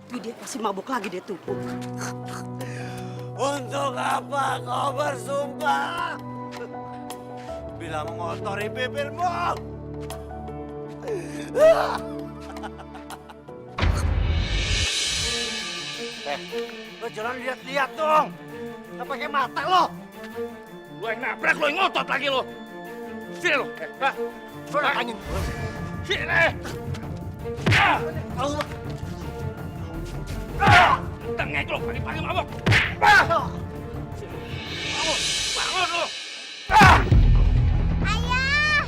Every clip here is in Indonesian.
Tapi dia pasti mabuk lagi dia tuh. Untuk apa kau bersumpah? Bila mengotori bibirmu. Lo jangan lihat-lihat dong. Nggak pakai mata lo. Lo yang nabrak, lo yang ngotot lagi lo. Sini lo. Lo angin. Sini. Tengek lo, pagi-pagi mabok. Bangun lo. Ayah!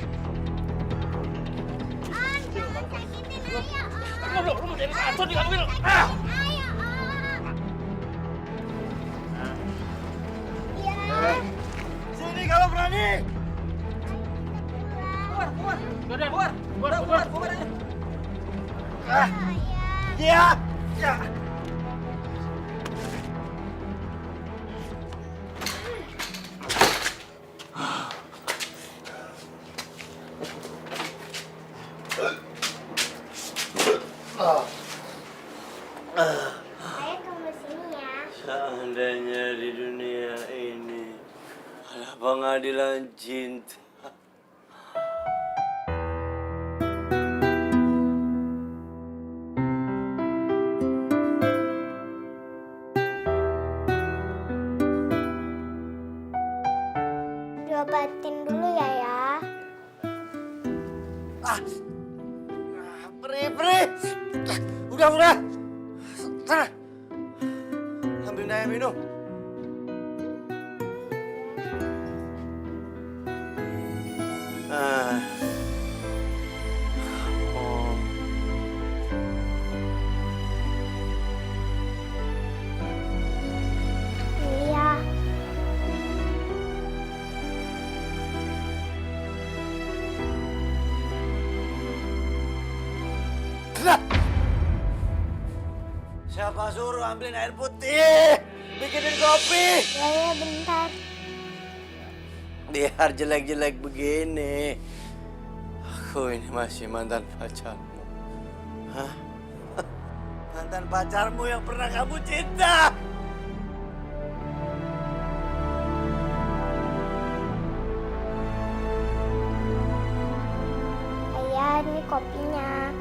Om, jangan sakitin ayah, Om. Bangun lo mau jadi racun di kamu ini. Ayah, Om. Ya. Sini kalau berani. Keluar. Ayah. Dia. Ya. Ayah tunggu sini ya. Seandainya di dunia ini ada pengadilan cinta. Diobatin dulu ya. Peri. Udah. Sana. Ambil Naya minum. Om. Iya. Siapa suruh ambilin air putih? Bikinin kopi. Ya, bentar. Biar jelek-jelek begini. Aku ini masih mantan pacarmu. Hah? Mantan pacarmu yang pernah kamu cinta. Ayah, ini kopinya.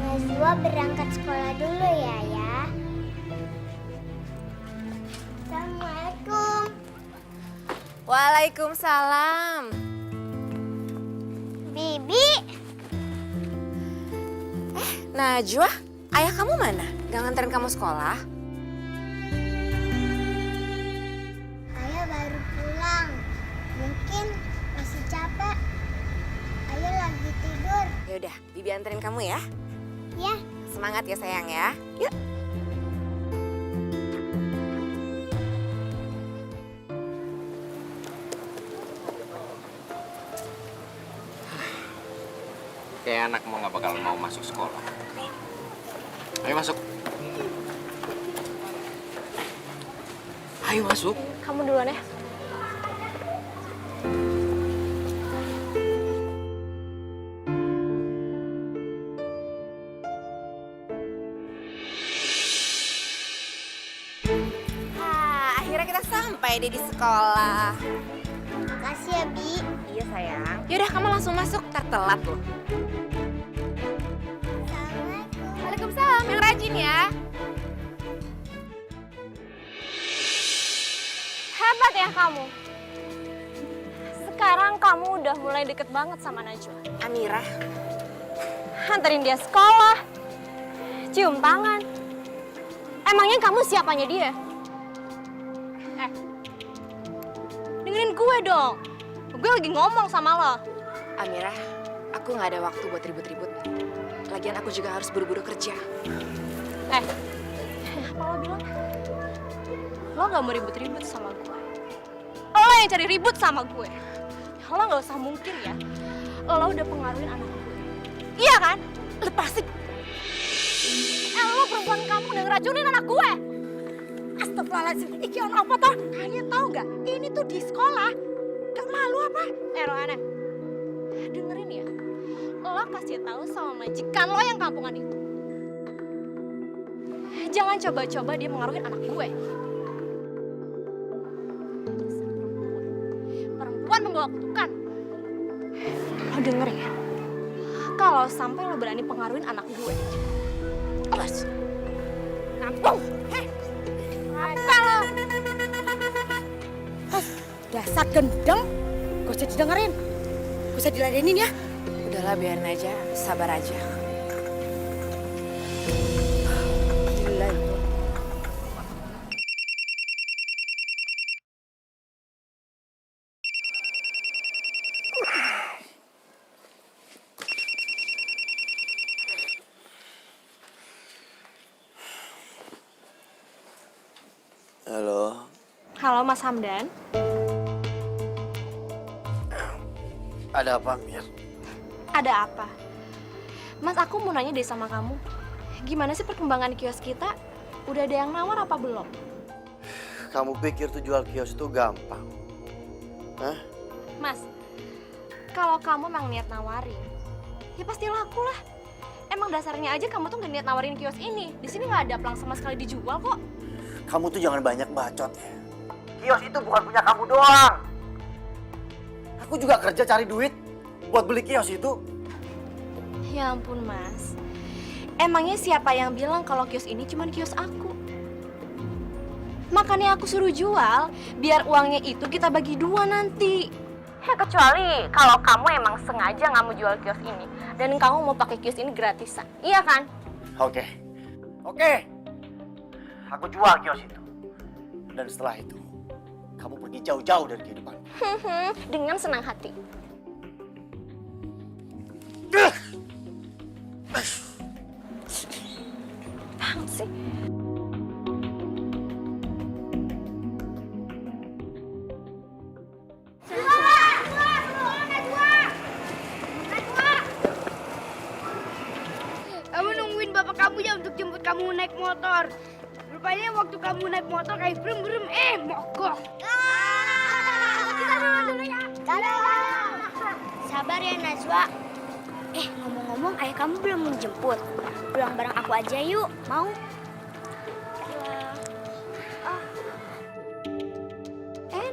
Najwa berangkat sekolah dulu ya, Ayah. Assalamualaikum. Waalaikumsalam. Bibi. Najwa, ayah kamu mana? Gak nganterin kamu sekolah? Ayah baru pulang. Mungkin masih capek. Ayah lagi tidur. Yaudah, Bibi anterin kamu ya. Ya. Semangat ya sayang ya. Yuk. Kayak anak mau nggak bakal mau masuk sekolah. Ayo masuk. Ayo masuk. Kamu duluan ya. Akhirnya kita sampai deh di sekolah. Makasih ya, Bi. Iya sayang. Yaudah kamu langsung masuk, ntar telat loh. Assalamualaikum. Waalaikumsalam, yang rajin ya. Hebat ya kamu. Sekarang kamu udah mulai deket banget sama Najwa. Amirah, Anterin dia sekolah, cium tangan. Emangnya kamu siapanya dia? Dengerin gue dong. Gue lagi ngomong sama lo. Amirah, aku nggak ada waktu buat ribut-ribut. Lagian aku juga harus buru-buru kerja. Apa lo bilang? Lo gak mau ribut-ribut sama gue. Lo yang cari ribut sama gue. lo nggak usah mungkir ya. Lo udah pengaruhin anak gue. Iya kan? Lepasin. Lo perempuan kamu udah ngeracunin anak gue. Astagfirullahaladzim, iki ono apa toh? Kalian tahu nggak? Ini tuh di sekolah. Gak malu apa? Rohana, dengerin ya. Lo kasih tahu sama majikan lo yang kampungan itu. Jangan coba-coba dia mengaruhin anak gue. Perempuan membawa kutukan. Lo denger ya. Kalau sampai lo berani pengaruhin anak gue. Awas. Kampung. Apa lo? Dasar gendeng. Gak usah didengerin. Gak usah diladenin ya. Udahlah biarin aja, sabar aja. Gila itu. Halo. Halo Mas Hamdan. Ada apa, Mir? Ada apa? Mas, aku mau nanya deh sama kamu. Gimana sih perkembangan kios kita? Udah ada yang nawar apa belum? Kamu pikir tuh jual kios itu gampang? Hah? Mas, kalau kamu emang niat nawarin, ya pasti laku lah. Emang dasarnya aja kamu tuh gak niat nawarin kios ini. Di sini nggak ada pelang sama sekali dijual kok. Kamu tuh jangan banyak bacot ya. Kios itu bukan punya kamu doang. Aku juga kerja cari duit buat beli kios itu. Ya ampun Mas, emangnya siapa yang bilang kalau kios ini cuma kios aku? Makanya aku suruh jual, biar uangnya itu kita bagi dua nanti. Ya kecuali kalau kamu emang sengaja nggak mau jual kios ini dan kamu mau pakai kios ini gratisan, iya kan? Oke. Aku jual kios itu. Dan setelah itu, kamu pergi jauh-jauh dari kehidupan. Dengan senang hati. Apaan sih? Kamu nungguin bapak kamu ya untuk jemput kamu naik motor. Rupanya waktu kamu naik motor kayak brem-brem, mogok. Kita dulu ya. Sabar ya Najwa. Ngomong-ngomong ayah kamu belum menjemput. Pulang bareng aku aja yuk, mau?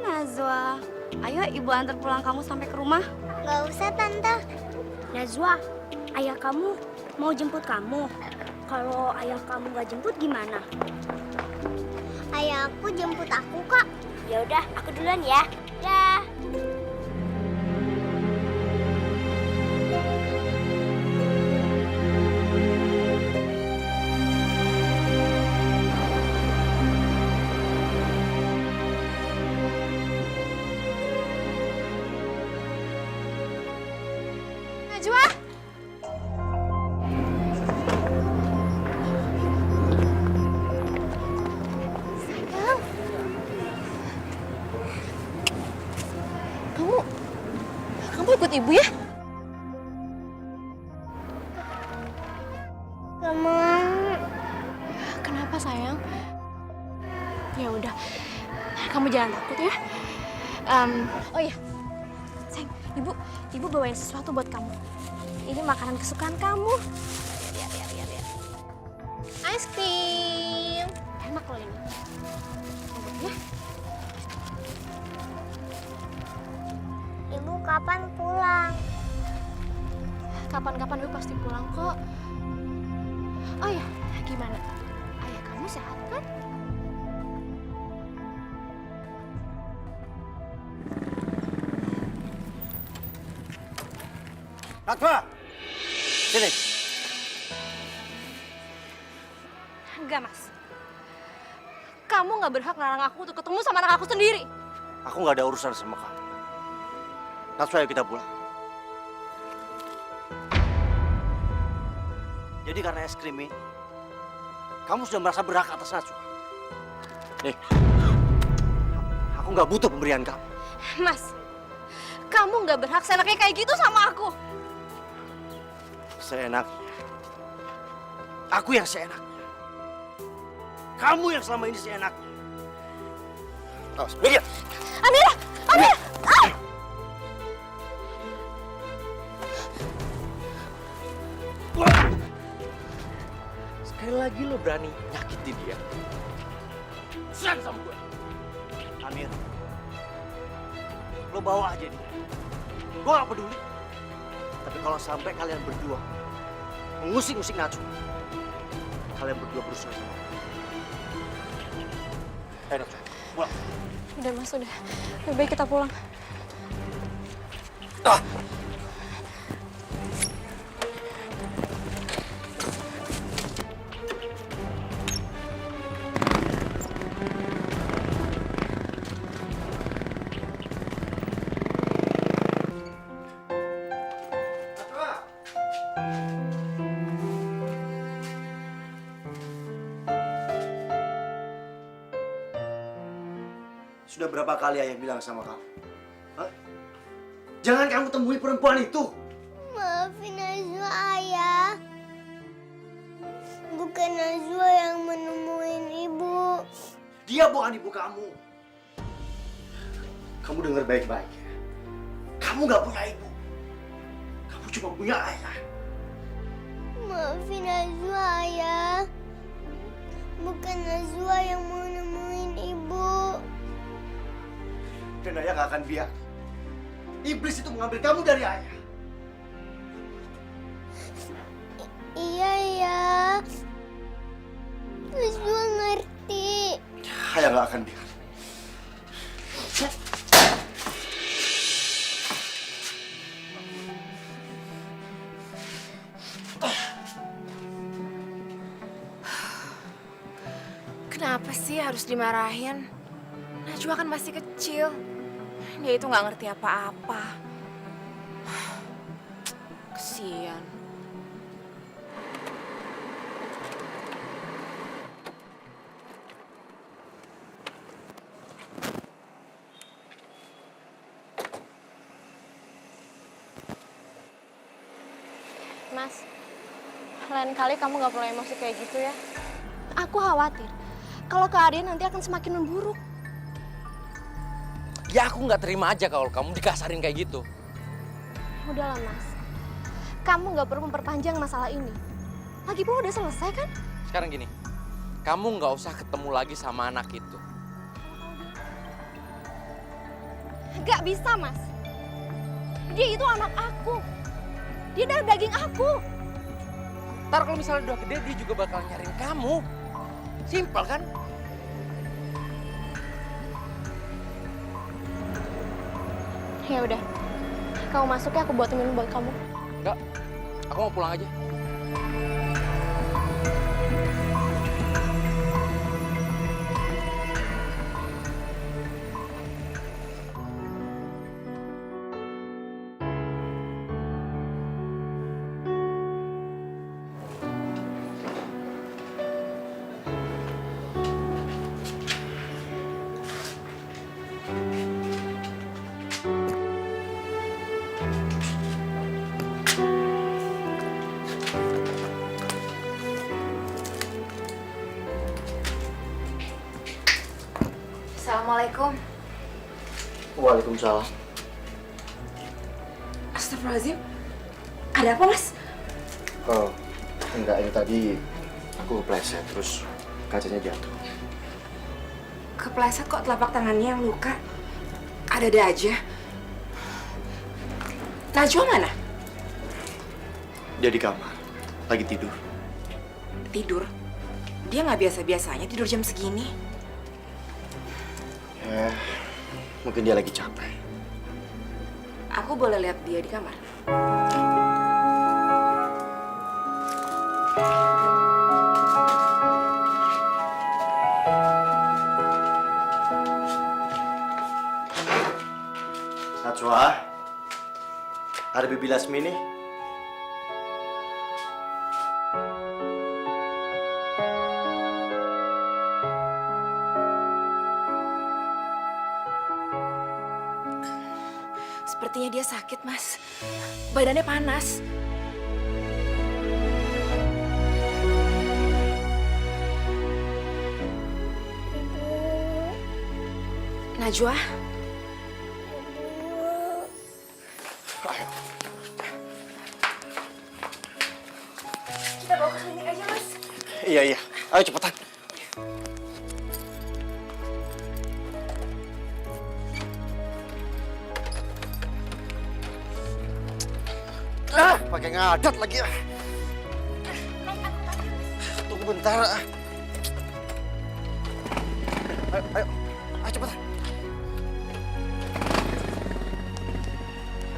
Najwa, ayo ibu antar pulang kamu sampai ke rumah. Gak usah Tante. Najwa, ayah kamu mau jemput kamu. Kalau ayah kamu gak jemput gimana? Ayah aku jemput aku kok. Ya udah, aku duluan ya. Ya. Najwa. Sayang. Kamu ikut ibu ya? Gak mau. Kenapa sayang? Ya udah, kamu jangan takut ya. Oh iya, sayang, ibu bawain sesuatu buat kamu. Ini makanan kesukaan kamu. Lihat. Ice cream. Enak loh ini. Coba ya. Ibu kapan pulang? Kapan-kapan ibu pasti pulang kok. Oh ya, gimana? Ayah kamu sehat kan? Najwa! Sini. Enggak, Mas. Kamu nggak berhak larang aku untuk ketemu sama anak aku sendiri. Aku nggak ada urusan sama kamu. Najwa, ayo kita pulang. Jadi karena es krim ini, kamu sudah merasa berhak atas Najwa. Nih, aku nggak butuh pemberian kamu. Mas, Kamu nggak berhak seenaknya kayak gitu sama aku. Seenaknya. Aku yang seenaknya. Kamu yang selama ini seenaknya. Awas, minggir. Amira! Amira! Ah! Sekali lagi lo berani nyakitin dia. Serang sama gue. Amir. Lo bawa aja dia. Gue gak peduli. Tapi kalau sampai kalian berdua mengusik-usik Najwa, kalian berdua berusaha sama aku. Ayo, Najwa, pulang. Udah Mas, udah. Lebih baik kita pulang. Ah. Sudah berapa kali ayah bilang sama kamu? Hah? Jangan kamu temui perempuan itu. Maafin Najwa, Ayah. Bukan Najwa yang menemuin ibu. Dia bukan ibu kamu. Kamu dengar baik-baik ya. Kamu gak punya ibu. Kamu cuma punya ayah. Maafin Najwa, Ayah. Bukan Najwa yang mau nemuin ibu. Dan ayah gak akan biar iblis itu mengambil kamu dari ayah. Iya, ya. Najwa ngerti. Ayah gak akan biar. Kenapa sih harus dimarahin? Najwa kan masih kecil. Dia itu nggak ngerti apa-apa. Kesian. Mas, lain kali kamu nggak perlu emosi kayak gitu ya. Aku khawatir kalau keadaan nanti akan semakin memburuk. Ya aku nggak terima aja kalau kamu dikasarin kayak gitu. Udahlah Mas, kamu nggak perlu memperpanjang masalah ini. Lagi pula udah selesai kan? Sekarang gini, kamu nggak usah ketemu lagi sama anak itu. Gak bisa Mas. Dia itu anak aku. Dia darah daging aku. Ntar kalau misalnya udah gede dia juga bakal nyariin kamu. Simpel kan? Ya udah, kamu masuk ya, aku buatin minum buat kamu. Enggak, aku mau pulang aja. Assalamualaikum. Waalaikumsalam. Astagfirullahaladzim. Ada apa, Mas? Oh, enggak, ini tadi aku kepleset terus kacanya jatuh. Kepleset kok telapak tangannya yang luka? Ada-ada aja. Najwa mana? Dia di kamar, lagi tidur. Tidur? Dia nggak biasa-biasanya tidur jam segini. Ya, mungkin dia lagi capek. Aku boleh lihat dia di kamar? Najwa, ada Bibi Lasmi nih. Sepertinya dia sakit, Mas. Badannya panas. Najwa? Kita bawa ke klinik aja, Mas. Iya, iya. Ayo cepetan. Pakai ngadat lagi. Tunggu bentar. Ayo, cepetan.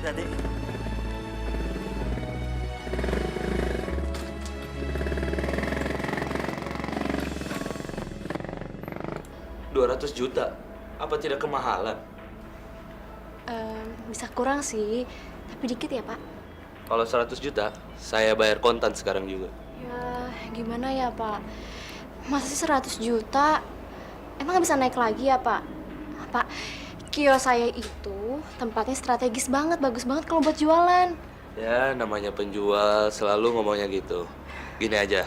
Hati-hati. 200 juta? Apa tidak kemahalan? Bisa kurang sih, tapi dikit ya Pak. Kalau 100 juta, saya bayar kontan sekarang juga. Ya gimana ya Pak? Masa sih 100 juta? Emang nggak bisa naik lagi ya Pak? Pak, kios saya itu tempatnya strategis banget, bagus banget kalau buat jualan. Ya, namanya penjual selalu ngomongnya gitu. Gini aja,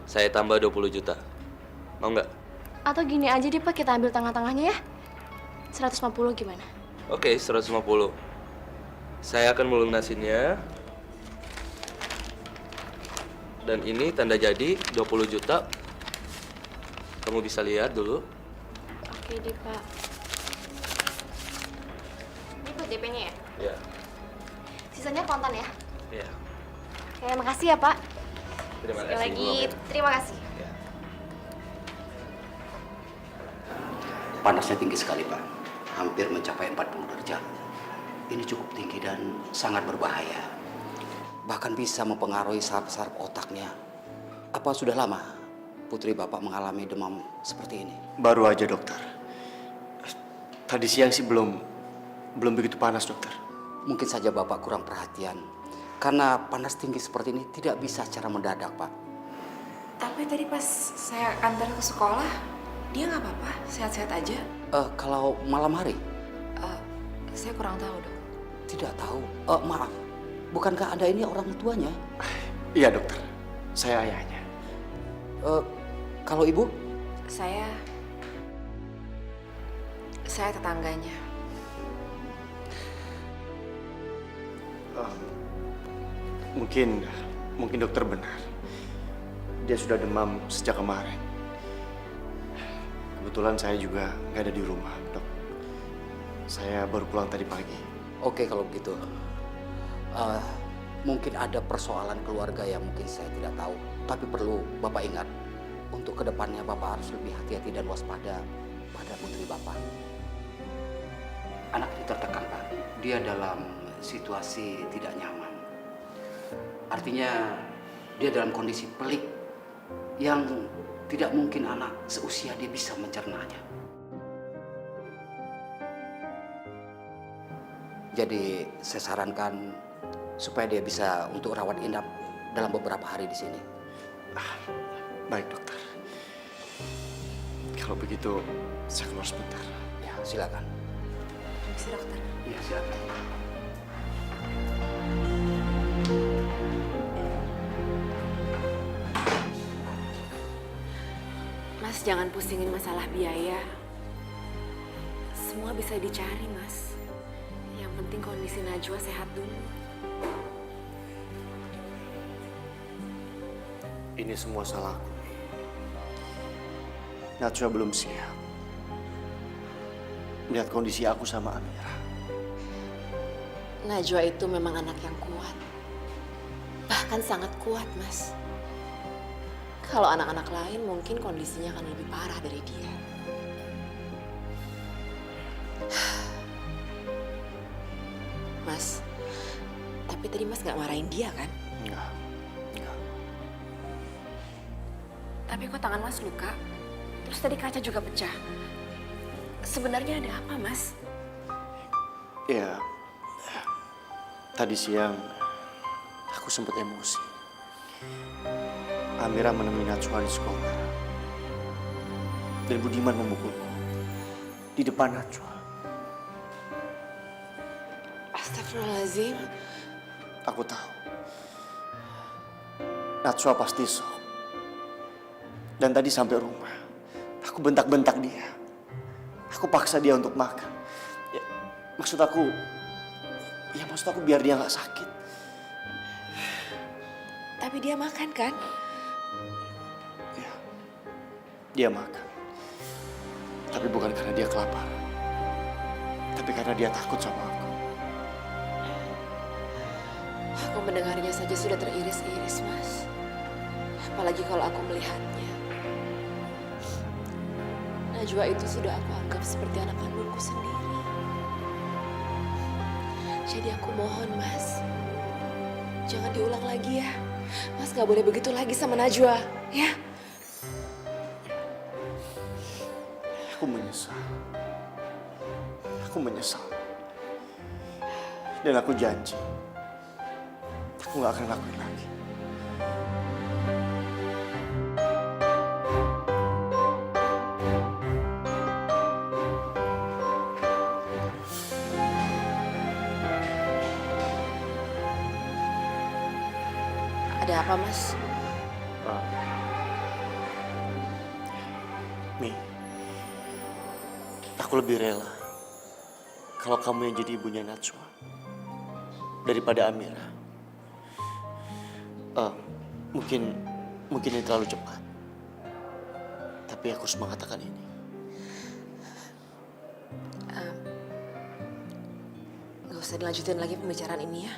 saya tambah 20 juta. Mau nggak? Atau gini aja deh Pak, kita ambil tengah-tengahnya ya. 150 gimana? Oke, 150. Saya akan melunasinnya. Dan ini tanda jadi 20 juta. Kamu bisa lihat dulu. Oke deh Pak. Ini buat DP-nya ya? Ya. Sisanya kontan ya? Ya. Oke, makasih ya Pak. Terima Sekali kasih. lagi, Bu. terima kasih. Ya. Panasnya tinggi sekali, Pak. Hampir mencapai 40 derajat. Ini cukup tinggi dan sangat berbahaya. Bahkan bisa mempengaruhi saraf-saraf otaknya. Apa sudah lama putri Bapak mengalami demam seperti ini? Baru aja, dokter. Tadi siang sih belum begitu panas, dokter. Mungkin saja Bapak kurang perhatian. Karena panas tinggi seperti ini tidak bisa secara mendadak, Pak. Tapi tadi pas saya antar ke sekolah, dia nggak apa-apa, sehat-sehat aja. Kalau malam hari? Saya kurang tahu, Dok. Tidak tahu. Maaf, bukankah Anda ini orang tuanya? Iya, dokter. Saya ayahnya. Kalau Ibu? Saya tetangganya. Mungkin dokter benar. Dia sudah demam sejak kemarin. Kebetulan saya juga nggak ada di rumah, dok. Saya baru pulang tadi pagi. Oke, kalau begitu. Mungkin ada persoalan keluarga yang mungkin saya tidak tahu. Tapi perlu Bapak ingat, untuk kedepannya Bapak harus lebih hati-hati dan waspada pada putri Bapak. Anak ini tertekan, Pak. Dia dalam situasi tidak nyaman. Artinya dia dalam kondisi pelik yang tidak mungkin anak seusia dia bisa mencernanya. Jadi saya sarankan supaya dia bisa untuk rawat inap dalam beberapa hari di sini. Baik, dokter. Kalau begitu, saya keluar sebentar. Ya, silakan. Permisi, Dokter. Iya, silakan. Mas, jangan pusingin masalah biaya. Semua bisa dicari, Mas. Yang penting kondisi Najwa sehat dulu. Ini semua salahku. Najwa belum siap melihat kondisi aku sama Amira. Najwa itu memang anak yang kuat. Bahkan sangat kuat, Mas. Kalau anak-anak lain mungkin kondisinya akan lebih parah dari dia. Mas, tapi tadi Mas gak marahin dia kan? Enggak. Tapi kok tangan Mas luka? Terus tadi kaca juga pecah. Sebenarnya ada apa, Mas? Ya, tadi siang aku sempat emosi. Amira menemui Najwa di sekolah. Dan Budiman memukulku di depan Najwa. Astagfirullahaladzim. Aku tahu. Najwa pasti shock. Dan tadi sampai rumah, aku bentak-bentak dia. Aku paksa dia untuk makan. Ya, maksud aku biar dia nggak sakit. Tapi dia makan kan? Ya, dia makan. Tapi bukan karena dia kelaparan. Tapi karena dia takut sama aku. Aku mendengarnya saja sudah teriris-iris, Mas. Apalagi kalau aku melihatnya. Najwa itu sudah aku anggap seperti anak kandungku sendiri. Jadi aku mohon, Mas. Jangan diulang lagi ya. Mas gak boleh begitu lagi sama Najwa, ya? Aku menyesal. Aku menyesal. Dan aku janji, aku gak akan lakuin lagi. Ada apa, Mas? Mi, aku lebih rela kalau kamu yang jadi ibunya Najwa daripada Amira. Mungkin ini terlalu cepat, tapi aku harus mengatakan ini. Gak usah dilanjutin lagi pembicaraan ini ya.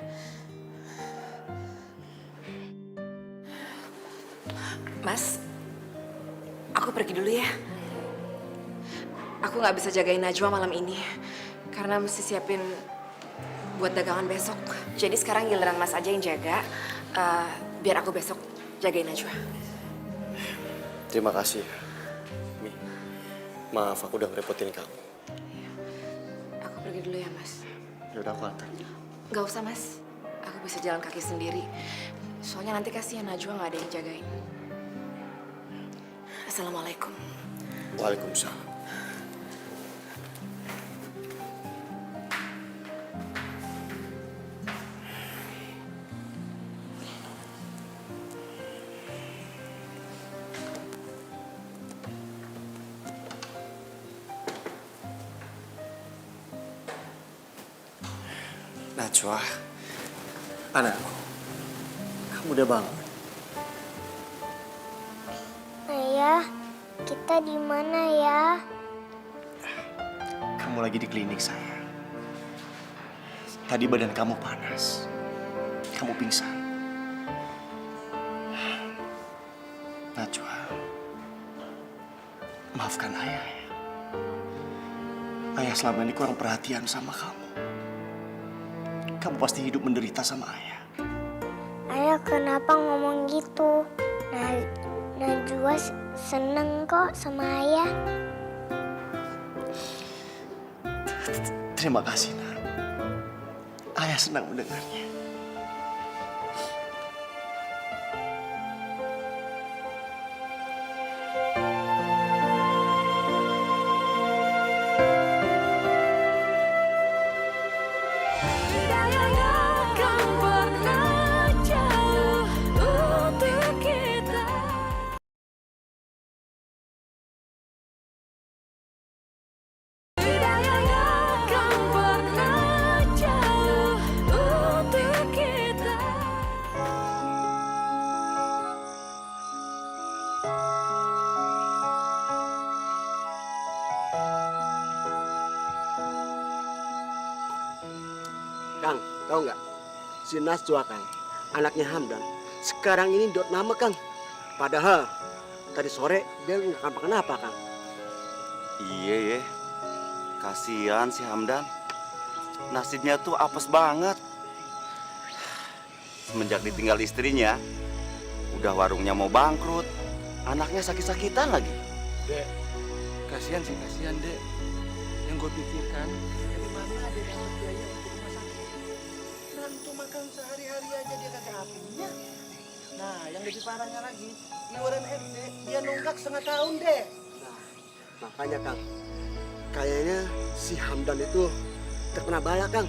Mas, aku pergi dulu ya. Aku nggak bisa jagain Najwa malam ini karena mesti siapin buat dagangan besok. Jadi sekarang giliran Mas aja yang jaga, biar aku besok jagain Najwa. Terima kasih, Mi. Maaf aku udah ngerepotin kamu. Aku pergi dulu ya, Mas. Yaudah aku antar. Nggak usah, Mas. Aku bisa jalan kaki sendiri. Soalnya nanti kasihan Najwa nggak ada yang jagain. Assalamualaikum. Waalaikumsalam. Najwa, anakku, kamu udah bangun? Ayah, kita di mana ya? Kamu lagi di klinik saya. Tadi badan kamu panas. Kamu pingsan. Najwa, maafkan ayah ya. Ayah selama ini kurang perhatian sama kamu. Kamu pasti hidup menderita sama ayah. Ayah kenapa ngomong gitu? Najwa seneng kok sama ayah. Terima kasih, Nak. Ayah senang mendengarnya. Kang, tahu nggak? Si Najwa Kang, anaknya Hamdan. Sekarang ini dot nama Kang. Padahal tadi sore dia nggak makan apa Kang. Iya ya, kasihan si Hamdan. Nasibnya tuh apes banget. Semenjak ditinggal istrinya, udah warungnya mau bangkrut. Anaknya sakit-sakitan lagi. Dek, kasihan sih, kasihan Dek. Yang gue pikirkan, dari mana ada yang biaya untuk rumah sakit? Nah, untuk makan sehari-hari aja dia kagak punya. Nah, yang lebih parahnya lagi, iuran RT dia nunggak setengah tahun deh. Nah, makanya Kang, kayaknya si Hamdan itu terkena bala Kang.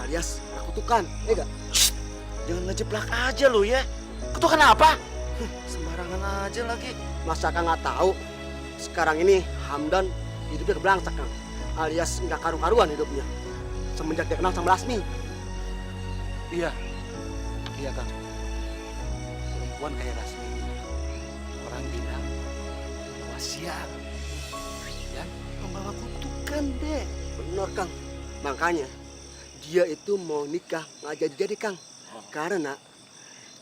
alias kutukan, ya gak? Jangan ngejeplak aja lo ya. Kutukan apa? Sembarangan aja lagi. Masa Kang nggak tahu? Sekarang ini Hamdan hidupnya kebelangsak Kang, alias nggak karu-karuan hidupnya. Semenjak dia kenal sama Lasmi. Iya, iya Kang. Perempuan kayak Lasmi, orang bilang bawa sial, ya membawa kutukan deh. Bener Kang, makanya dia itu mau nikah nggak jadi Kang, karena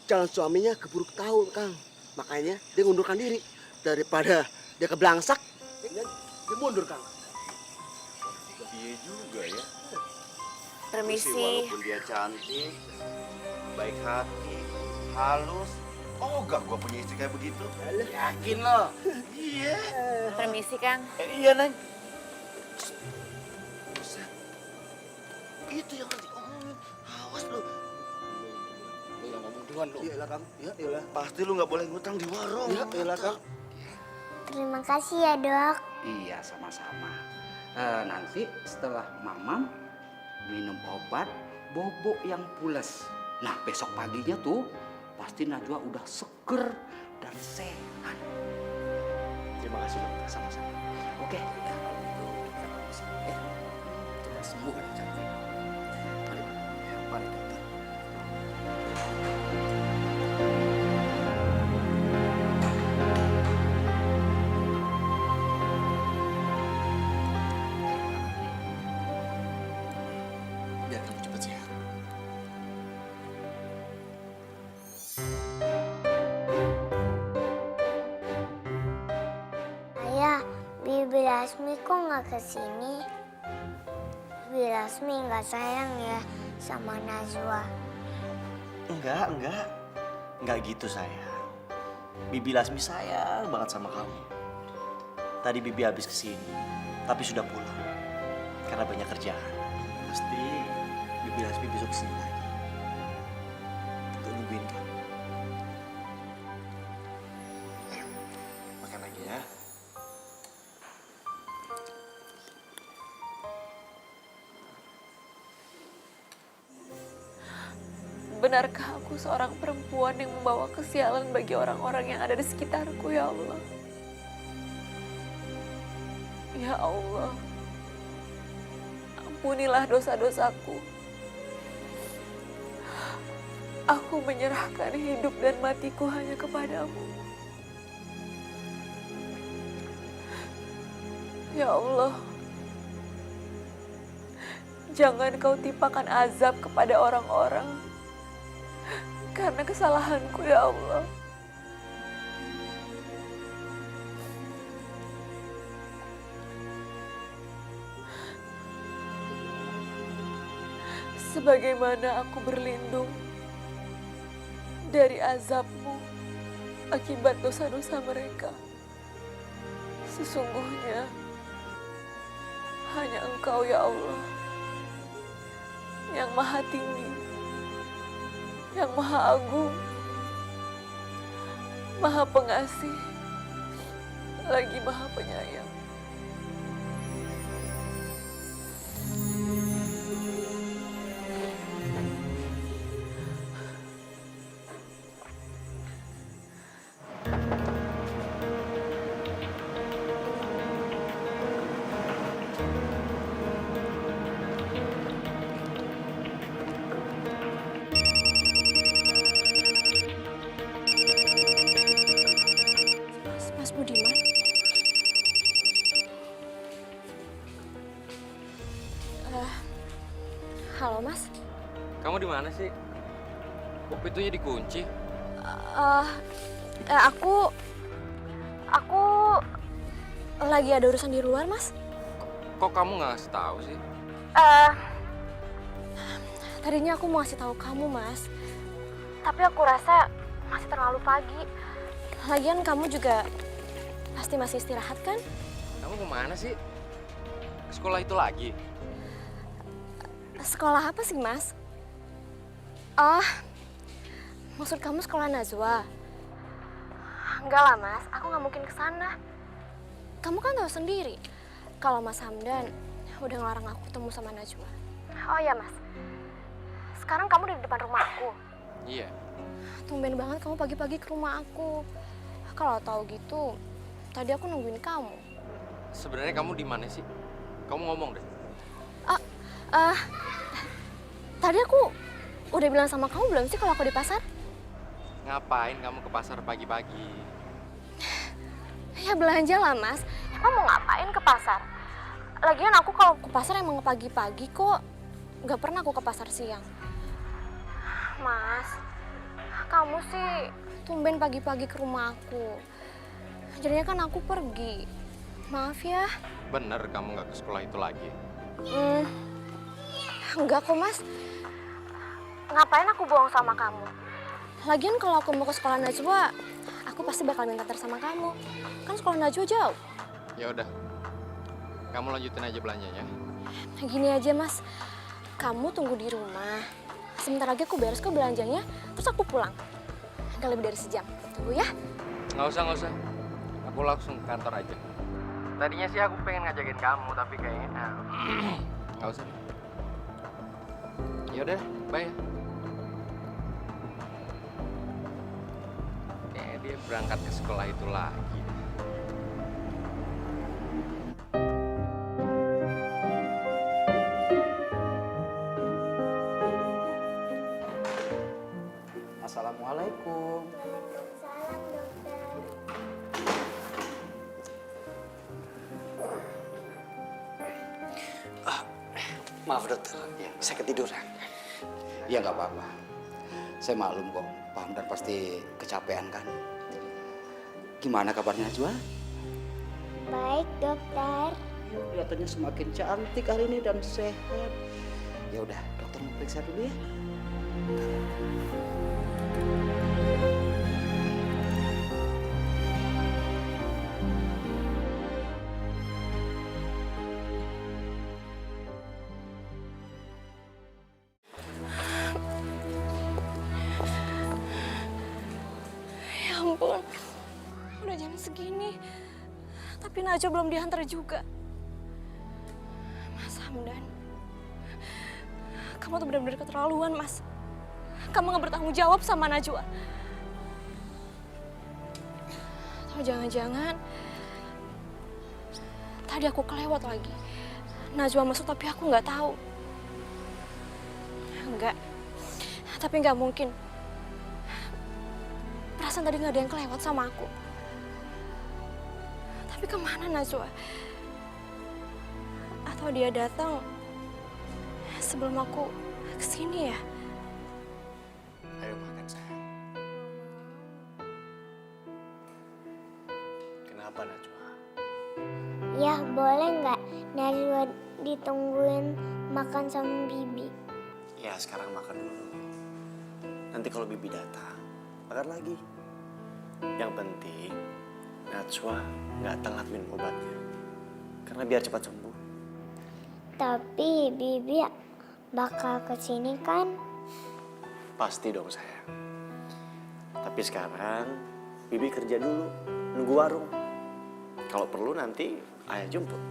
calon suaminya keburu tahu Kang. Makanya dia ngundurkan diri daripada dia kebelangsak, dia mundur Kang. Iya juga ya. Permisi. Walaupun dia cantik, baik hati, halus, oh gak gua punya istri kayak begitu. Yakin lo? Iya. Permisi, Kang. Iya Neng. Buset. Itu yang nanti omongin. Awas lu. Lu yang ngomong duluan lu. Iyalah Kang, iyalah. Pasti lu nggak boleh ngutang di warung. Iyalah Kang. Terima kasih ya dok. Iya, sama-sama. Nanti setelah Mamam minum obat Bobo yang pules. Nah, besok paginya tuh pasti Najwa udah seger dan sehat. Terima kasih dokter, sama-sama. Oke, kalau gitu kita bisa ya. Kita sembuh kan cantik. Mari, Mari dokter. Biar kamu cepat sehat. Ayah, Bibi Lasmi kok nggak kesini? Bibi Lasmi nggak sayang ya sama Najwa. Enggak. Enggak gitu sayang. Bibi Lasmi sayang banget sama kamu. Tadi Bibi habis kesini, tapi sudah pulang. Karena banyak kerjaan. Pasti Bibi Lasmi besok kesini lagi. Untuk nungguin kamu. Ayo, makan lagi ya. Benarkah aku seorang perempuan yang membawa kesialan bagi orang-orang yang ada di sekitarku, ya Allah? Ya Allah, ampunilah dosa-dosaku. Aku menyerahkan hidup dan matiku hanya kepadamu. Ya Allah, jangan kau timpakan azab kepada orang-orang karena kesalahanku, ya Allah. Sebagaimana aku berlindung dari azab-Mu akibat dosa-dosa mereka, sesungguhnya hanya Engkau, ya Allah, yang Maha Tinggi, yang Maha Agung, Maha Pengasih, lagi Maha Penyayang. Mas Budiman? Halo Mas? Kamu di mana sih? Kok pintunya dikunci? Aku lagi ada urusan di luar, Mas. Kok kamu nggak ngasih tahu sih? Tadinya aku mau ngasih tahu kamu, Mas. Tapi aku rasa masih terlalu pagi. Lagian kamu juga pasti masih istirahat kan? Kamu kemana sih? Ke sekolah itu lagi? Sekolah apa sih, Mas? Oh, maksud kamu sekolah Najwa? Enggak lah, Mas. Aku nggak mungkin ke sana. Kamu kan tahu sendiri kalau Mas Hamdan udah ngelarang aku ketemu sama Najwa. Oh ya, Mas. sekarang kamu di depan rumah aku. Iya. Tumben banget kamu pagi-pagi ke rumah aku. Kalau tahu gitu, tadi aku nungguin kamu. Sebenarnya kamu di mana sih? Kamu ngomong deh. Tadi aku udah bilang sama kamu belum sih kalau aku di pasar? Ngapain kamu ke pasar pagi-pagi? Ya belanja lah, Mas. Emang mau ngapain ke pasar? Lagian aku kalau ke pasar emang pagi-pagi kok. Nggak pernah aku ke pasar siang. Mas, kamu sih tumben pagi-pagi ke rumah aku. Jadinya kan aku pergi. Maaf ya. Bener kamu nggak ke sekolah itu lagi? Enggak kok, Mas. Ngapain aku bohong sama kamu? Lagian kalau aku mau ke sekolah Najwa, aku pasti bakal minta antar sama kamu. Kan sekolah Najwa jauh. Ya udah. Kamu lanjutin aja belanjanya. Nah, gini aja, Mas. Kamu tunggu di rumah. Sebentar lagi aku beres ke belanjanya, terus aku pulang. Nggak lebih dari sejam. Tunggu ya. Nggak usah. Aku langsung ke kantor aja. Tadinya sih aku pengen ngajakin kamu, tapi kayaknya nggak usah. Ya udah, bye. Kayaknya dia berangkat ke sekolah itu lagi. Assalamualaikum. Waalaikumsalam, dokter. Maaf dokter, saya ketiduran. Ya nggak apa-apa. Saya maklum kok, Pak Hamdan pasti kecapean kan. Gimana kabarnya Najwa? Baik, dokter. Kelihatannya semakin cantik hari ini dan sehat. Ya udah, dokter mau periksa dulu ya. Ya ampun, udah jam segini, tapi Najwa belum diantar juga. Mas Hamdan, kamu tuh benar-benar keterlaluan, Mas. Kamu nggak bertanggung jawab sama Najwa. Atau jangan-jangan tadi aku kelewat lagi. Najwa masuk tapi aku nggak tahu. Enggak, tapi nggak mungkin. Perasaan tadi nggak ada yang kelewat sama aku. Tapi kemana Najwa? Atau dia datang sebelum aku kesini ya? Ayo makan sayang. Kenapa Najwa? Ya, boleh nggak Najwa ditungguin makan sama Bibi? Ya sekarang makan dulu. Nanti kalau Bibi datang, makan lagi. Yang penting Najwa nggak telat minum obatnya. Karena biar cepat sembuh. Tapi Bibi bakal kesini kan? Pasti dong sayang. Tapi sekarang Bibi kerja dulu, nunggu warung. Kalau perlu nanti ayah jemput.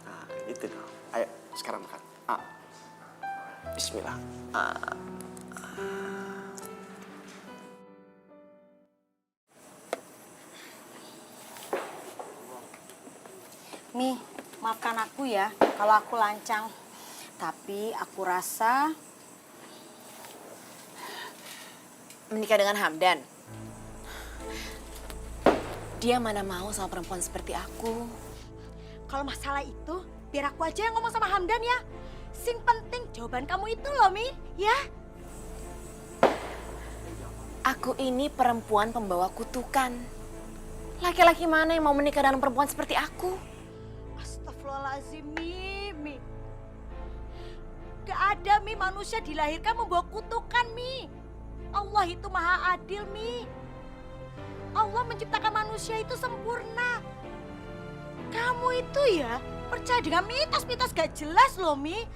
Nah gitu dong. Ayo sekarang makan. Bismillah. Mi, maafkan aku ya kalau aku lancang. Tapi aku rasa Menikah dengan Hamdan. Dia mana mau sama perempuan seperti aku. kalau masalah itu biar aku aja yang ngomong sama Hamdan ya. Sing penting jawaban kamu itu loh, Mi. Ya. Aku ini perempuan pembawa kutukan. Laki-laki mana yang mau menikah dengan perempuan seperti aku? Astagfirullahaladzim, Mi. Gak ada, Mi, manusia dilahirkan membawa kutukan, Mi. Allah itu maha adil, Mi. Allah menciptakan manusia itu sempurna. Kamu itu ya percaya dengan mitos-mitos gak jelas loh, Mi.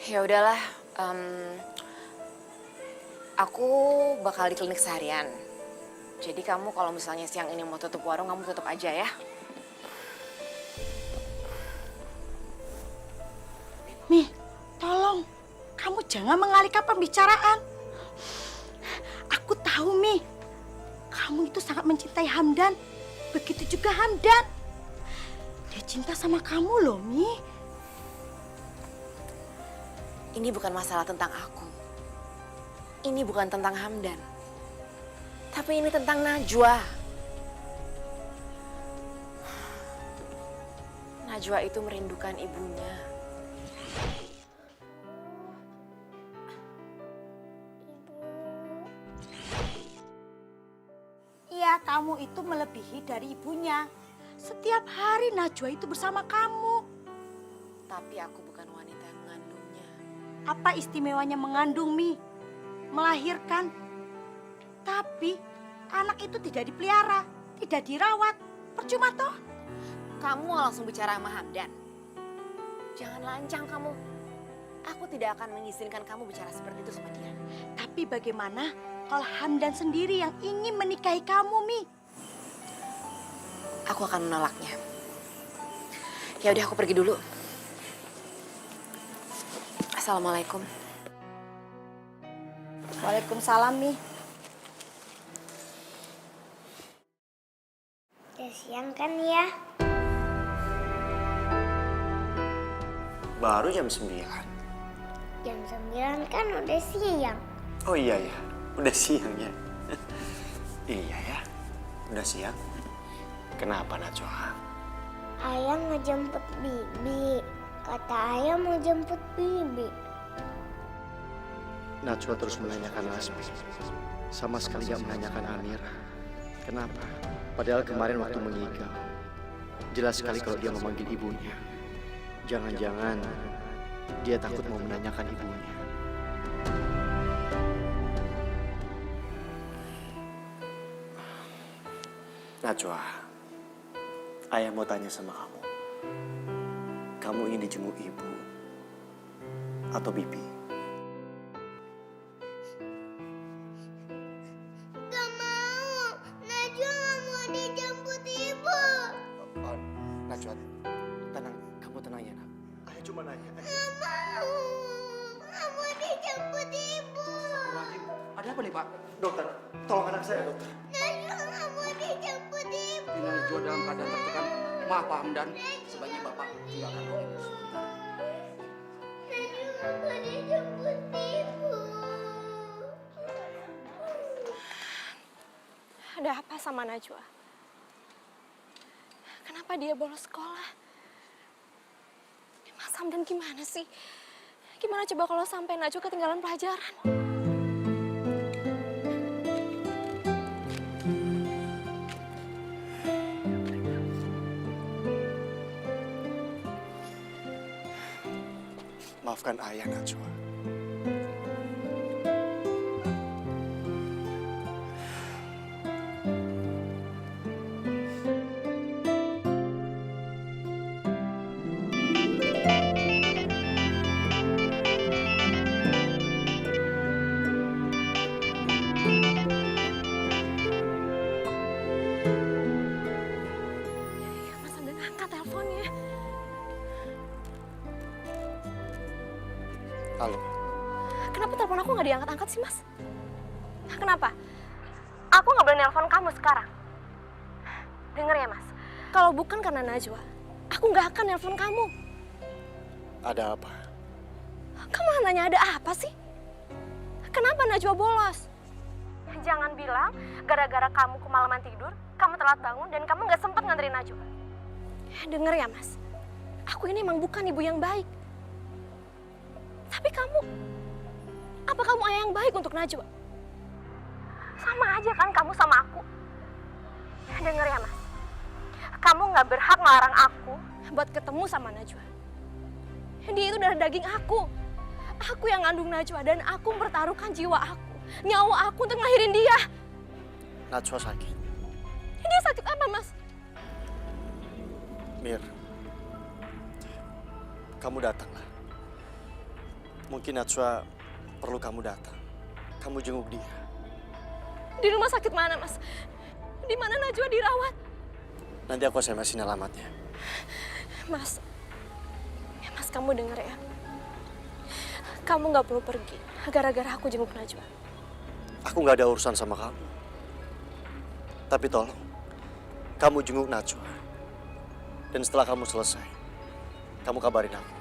Ya udahlah, aku bakal di klinik seharian. Jadi kamu kalau misalnya siang ini mau tutup warung, kamu tutup aja ya. Mi, tolong. Kamu jangan mengalihkan pembicaraan. Aku tahu, Mi. Kamu itu sangat mencintai Hamdan. Begitu juga Hamdan. Dia cinta sama kamu loh, Mi. Ini bukan masalah tentang aku. Ini bukan tentang Hamdan. Tapi ini tentang Najwa. Najwa itu merindukan ibunya. Iya, kamu itu melebihi dari ibunya. Setiap hari Najwa itu bersama kamu. Tapi aku bukan wanita yang mengandungnya. Apa istimewanya mengandung, Mi? Melahirkan. Tapi anak itu tidak dipelihara, tidak dirawat. Percuma toh. Kamu langsung bicara sama Hamdan. Jangan lancang kamu. Aku tidak akan mengizinkan kamu bicara seperti itu sama dia. Tapi bagaimana kalau Hamdan sendiri yang ingin menikahi kamu, Mi? Aku akan menolaknya. Ya udah, aku pergi dulu. Assalamualaikum. Waalaikumsalam, Mi. Udah siang kan ya? Baru jam 9. Jam 9 kan udah siang. Oh iya ya, udah siang ya. Iya ya, udah siang. Kenapa Najwa? Ayah ngejemput Bibi. Kata ayah mau jemput Bibi. Najwa terus menanyakan Lasmi. Sama sekali gak menanyakan Amira. Kenapa? Padahal kemarin waktu mengigau, jelas sekali kalau dia memanggil ibunya. Jangan-jangan dia takut mau menanyakan ibunya. Najwa, ayah mau tanya sama kamu. Kamu ingin dijenguk ibu atau bibi? Gak mau. Najwa gak mau dijemput ibu. Oh, Najwa, tenang. Kamu tenang ya, nak. Ayah cuma nanya. Gak mau. Gak mau dijemput ibu. Ada apa nih, Pak? Dokter, tolong anak saya, dokter. Najwa gak mau dijemput ibu. Ini Najwa dalam keadaan tertekan. Maaf, Pak Hamdan. Sebaiknya Bapak tinggalkan ruang ini sebentar. Najwa gak mau dijemput ibu. Ada apa sama Najwa? Kenapa dia bolos sekolah? Mas Hamdan gimana sih? Gimana coba kalau sampai Najwa ketinggalan pelajaran? Maafkan ayah, Najwa. Mas Hamdan angkat teleponnya. Halo. Kenapa telepon aku nggak diangkat-angkat sih, Mas? Kenapa? Aku nggak boleh nelpon kamu sekarang. Dengar ya, Mas. Kalau bukan karena Najwa, aku nggak akan nelpon kamu. Ada apa? Kamu nanya ada apa sih? Kenapa Najwa bolos? Jangan bilang gara-gara kamu kemalaman tidur, kamu telat bangun dan kamu nggak sempat nganterin Najwa. Dengar ya, Mas. Aku ini emang bukan ibu yang baik. Tapi kamu, apa kamu ayah yang baik untuk Najwa? Sama aja kan kamu sama aku. Dengar ya, Mas. Kamu nggak berhak melarang aku buat ketemu sama Najwa. Dia itu darah daging aku. Aku yang ngandung Najwa dan aku mempertaruhkan jiwa aku, nyawa aku untuk ngelahirin dia. Najwa sakit. Dia sakit apa, Mas? Mir, kamu datanglah. Mungkin Najwa perlu kamu datang. Kamu jenguk dia. Di rumah sakit mana, Mas? Di mana Najwa dirawat? Nanti aku SMS-in alamatnya. Mas, ya Mas kamu denger ya. Kamu nggak perlu pergi gara-gara aku jenguk Najwa. Aku nggak ada urusan sama kamu. Tapi tolong, kamu jenguk Najwa. Dan setelah kamu selesai, kamu kabarin aku.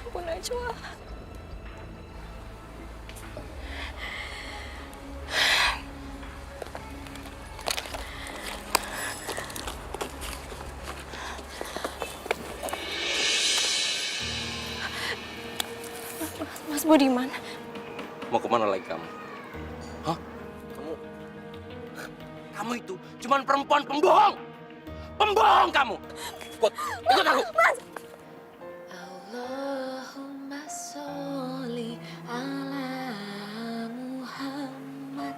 Bu Najwa. Mas Budiman. Mau kemana lagi kamu? Hah? Kamu itu cuman perempuan pembohong! Pembohong kamu! Ikut aku! Mas! Allahumma sholli ala Muhammad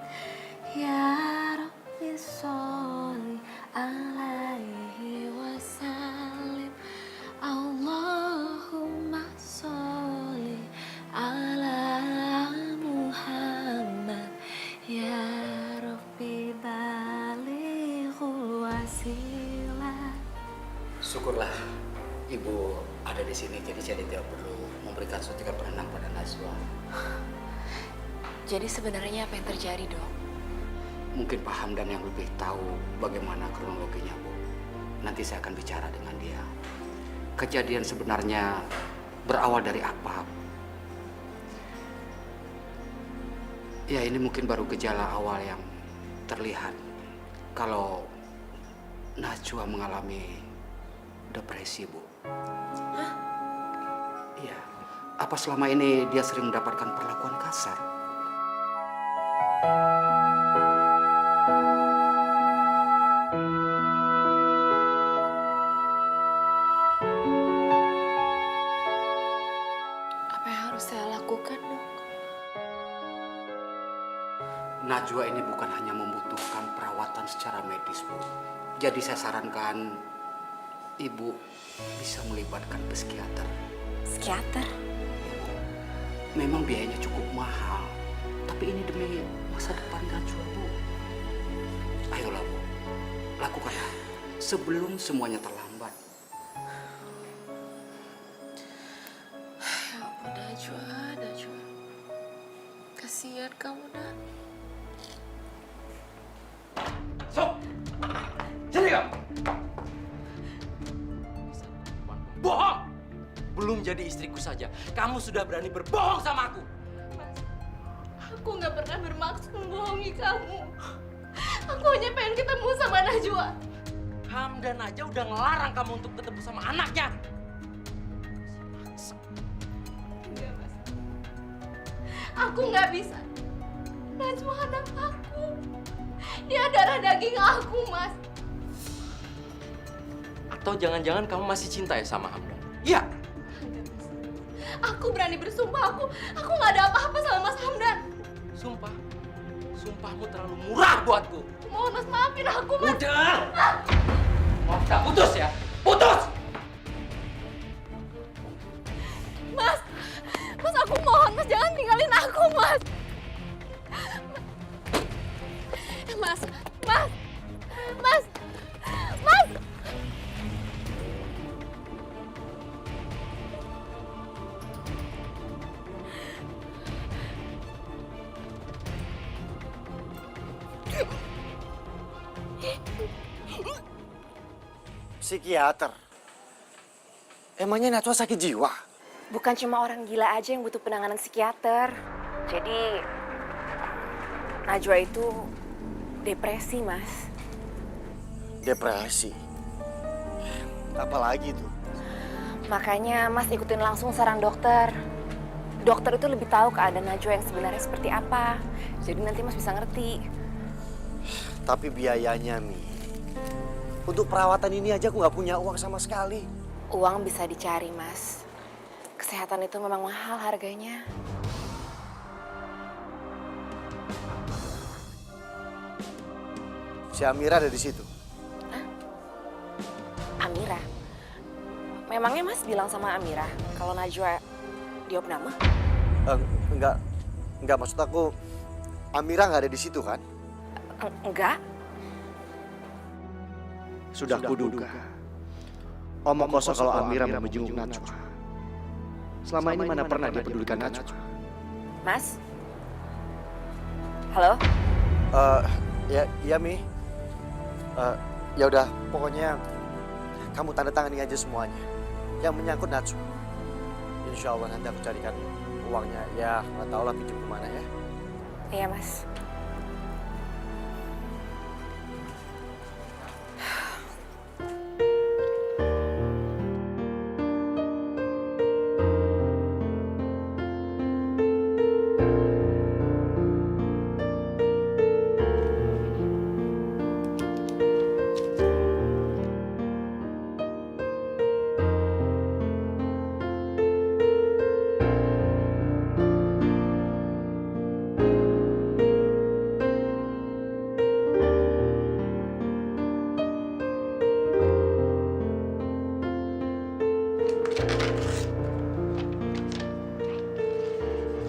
ya Rabbi sholli alaihi wasallim. Allahumma sholli ala Muhammad ya Rabbi balighul wasilah. Syukurlah Ibu ada di sini, jadi saya tidak perlu memberikan suntikan penenang pada Najwa. Jadi sebenarnya apa yang terjadi, Dok? Mungkin Pak Hamdan yang lebih tahu bagaimana kronologinya, Bu. Nanti saya akan bicara dengan dia. Kejadian sebenarnya berawal dari apa? Ya, ini mungkin baru gejala awal yang terlihat kalau Najwa mengalami depresi, Bu. Hah? Iya. Apa selama ini dia sering mendapatkan perlakuan kasar? Apa yang harus saya lakukan, Dok? Najwa ini bukan hanya membutuhkan perawatan secara medis, Bu. Jadi saya sarankan Ibu bisa melibatkan psikiater. Psikiater? Ya, Bu. Memang biayanya cukup mahal, tapi ini demi masa depan Najwa, Bu. Ayolah, Bu. Lakukanlah sebelum semuanya terlambat. Ya ampun, Najwa. Kasihan kamu, Nak. Sok! Sini kamu! Bohong! Belum jadi istriku saja, kamu sudah berani berbohong sama aku. Aku nggak pernah bermaksud membohongi kamu. Aku hanya pengen ketemu sama Najwa. Hamdan aja udah ngelarang kamu untuk ketemu sama anaknya. Enggak, Mas. Aku nggak bisa. Najwa anak aku. Dia darah daging aku, Mas. Atau jangan-jangan kamu masih cinta ya sama Hamdan? Iya. Enggak, Mas. Aku berani bersumpah aku nggak ada apa-apa sama Mas Hamdan. Sumpah. Sumpahmu terlalu murah buatku. Mohon Mas maafin aku, Mas. Udah. Mau kita putus ya? Putus! Mas, aku mohon, Mas jangan tinggalin aku, Mas. Mas. Psikiater? Emangnya Najwa sakit jiwa? Bukan cuma orang gila aja yang butuh penanganan psikiater. Jadi, Najwa itu depresi, Mas. Depresi? Apalagi tuh? Makanya Mas ikutin langsung saran dokter. Dokter itu lebih tahu keadaan Najwa yang sebenarnya seperti apa. Jadi nanti Mas bisa ngerti. Tapi biayanya, Mi. Untuk perawatan ini aja aku nggak punya uang sama sekali. Uang bisa dicari, Mas. Kesehatan itu memang mahal harganya. Si Amira ada di situ. Hah? Amira? Memangnya Mas bilang sama Amira kalau Najwa diopname? Enggak, maksud aku Amira nggak ada di situ kan? Enggak. Sudah kuduga. Omong kosong kalau Amira mau menjenguk Najwa. Selama ini mana pernah dia pedulikan Najwa? Mas? Halo? Ya Mi. Ya udah, pokoknya kamu tanda tangani aja semuanya yang menyangkut Najwa. Insya Allah nanti aku carikan uangnya. Ya nggak tahu lah pinjam kemana ya. Iya, Mas.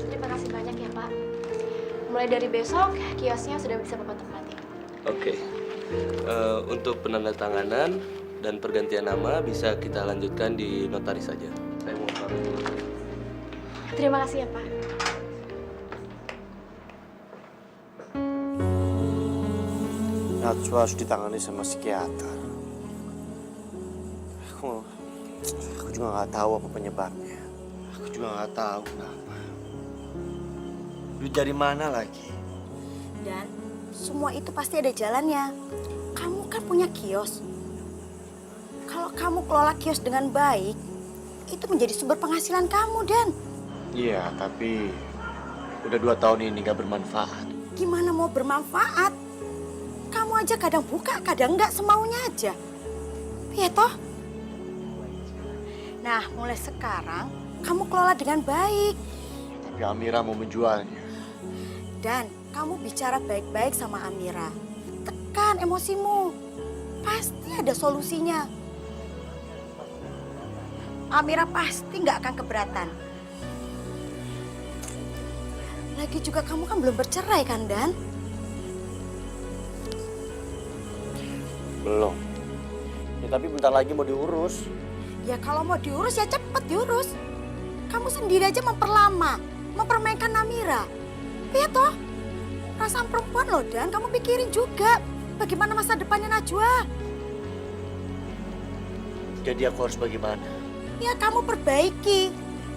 Terima kasih banyak ya Pak. Mulai dari besok, kiosnya sudah bisa Bapak tempati. Oke. Untuk penandatanganan dan pergantian nama bisa kita lanjutkan di notaris saja. Saya mau pamit dulu. Terima kasih ya Pak. Najwa harus ditangani sama psikiater. Aku juga nggak tahu apa penyebabnya. Aku juga nggak tahu kenapa. Duit dari mana lagi? Dan semua itu pasti ada jalannya. Kamu kan punya kios. Kalau kamu kelola kios dengan baik, itu menjadi sumber penghasilan kamu, Dan. Iya, tapi udah 2 tahun ini nggak bermanfaat. Gimana mau bermanfaat? Kamu aja kadang buka, kadang enggak, semaunya aja. Iya toh? Nah, mulai sekarang kamu kelola dengan baik. Tapi Amira mau menjualnya. Dan kamu bicara baik-baik sama Amira. Tekan emosimu. Pasti ada solusinya. Amira pasti nggak akan keberatan. Lagi juga kamu kan belum bercerai kan, Dan? Belum. Ya tapi bentar lagi mau diurus. Ya kalau mau diurus ya cepet diurus. Kamu sendiri aja memperlama, mempermainkan Amira. Iya toh? Perasaan perempuan loh, Dan. Kamu pikirin juga bagaimana masa depannya Najwa. Jadi aku harus bagaimana? Ya kamu perbaiki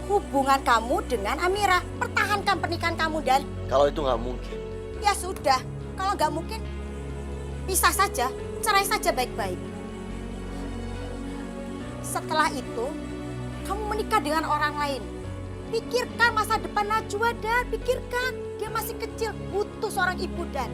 hubungan kamu dengan Amira. Pertahankan pernikahan kamu, Dan. Kalau itu nggak mungkin. Ya sudah, kalau nggak mungkin, pisah saja, cerai saja baik-baik. Setelah itu, kamu menikah dengan orang lain. Pikirkan masa depan Najwa, Dan. Pikirkan, dia masih kecil, butuh seorang ibu, Dan.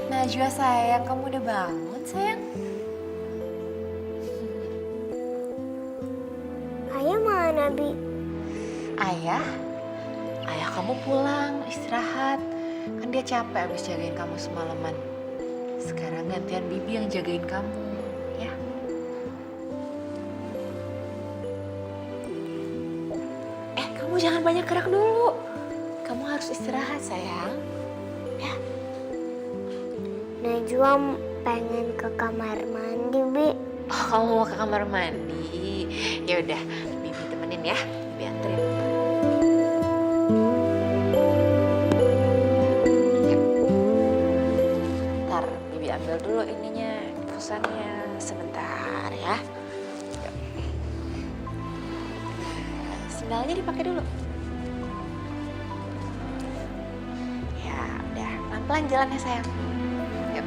Najwa sayang, kamu udah bangun sayang? Ayah mana, Bi? Ayah? Ayah kamu pulang, istirahat. Kan dia capek abis jagain kamu semalaman. Sekarang gantian Bibi yang jagain kamu, ya? Kamu jangan banyak gerak dulu. Kamu harus istirahat sayang. Ya. Najwa pengen ke kamar mandi, Bi. Oh, kamu mau ke kamar mandi? Ya udah, Bibi temenin ya. Bibi anterin. Yuk. Ntar Bibi ambil dulu ininya, infusannya sebentar ya. Yuk. Sendalnya dipakai dulu. Ya udah, pelan-pelan jalannya sayang. Yuk.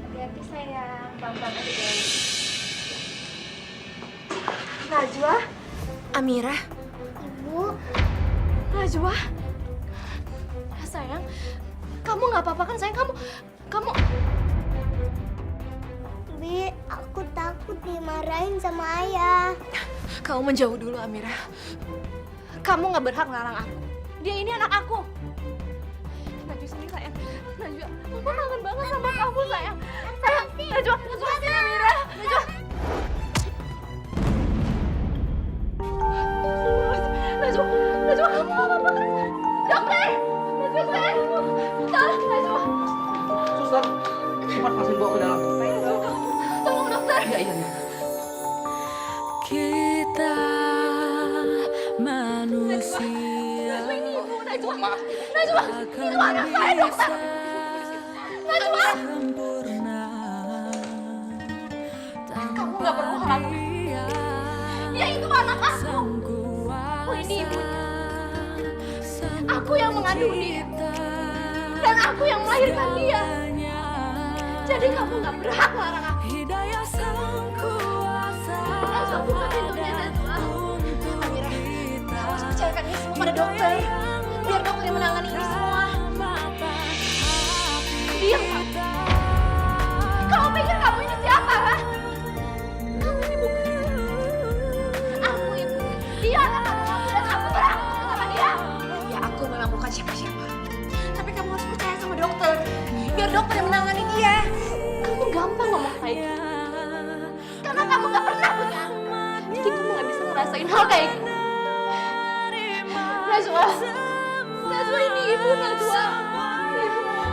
Hati-hati sayang, pelan-pelan aja jalannya. Amira, Ibu, Najwa. Sayang, kamu nggak apa-apa kan sayang? Kamu Bi, aku takut dimarahin sama ayah. Kamu menjauh dulu, Amira. Kamu nggak berhak ngelarang aku. Dia ini anak aku. Najwa sini sayang. Najwa, mama kangen banget sama kamu sayang. Sayang, Najwa sini Amira. Najwa, kamu nggak apa-apa kan? Dokter, Najwa sayang. Tolong Najwa. Suster, cepat pasien bawa ke dalam. Tolong dokter. Iya. Kita manusia Najwa ini ibu, Najwa. Najwa, itu anak saya dokter. Najwa. sempurna. Kamu nggak perlu khawatir. Dia itu anak aku. Aku ini ibunya. Aku yang mengandung dia. Dan aku yang melahirkan dia. Jadi kamu nggak berhak melarang aku. Hidayah sang kuasa Najwa, buka pintunya, Najwa. Amira, kamu harus bicarakan ini semua pada dokter. Biar dokter yang menangani ini semua. Diam, kamu. Kamu pikir kamu ini siapa, ha? Kamu ini bukan. Aku ibunya. Dia anak kamu dan kamu berhak sama dia. ya aku memang bukan siapa-siapa. Tapi kamu harus percaya sama dokter. Biar dokter yang menangani dia. Kamu gampang ngomong kayak gitu. Karena kamu gak pernah punya anak. Jadi kamu gak bisa ngerasain hal kayak gitu. Najwa ini ibu, Najwa.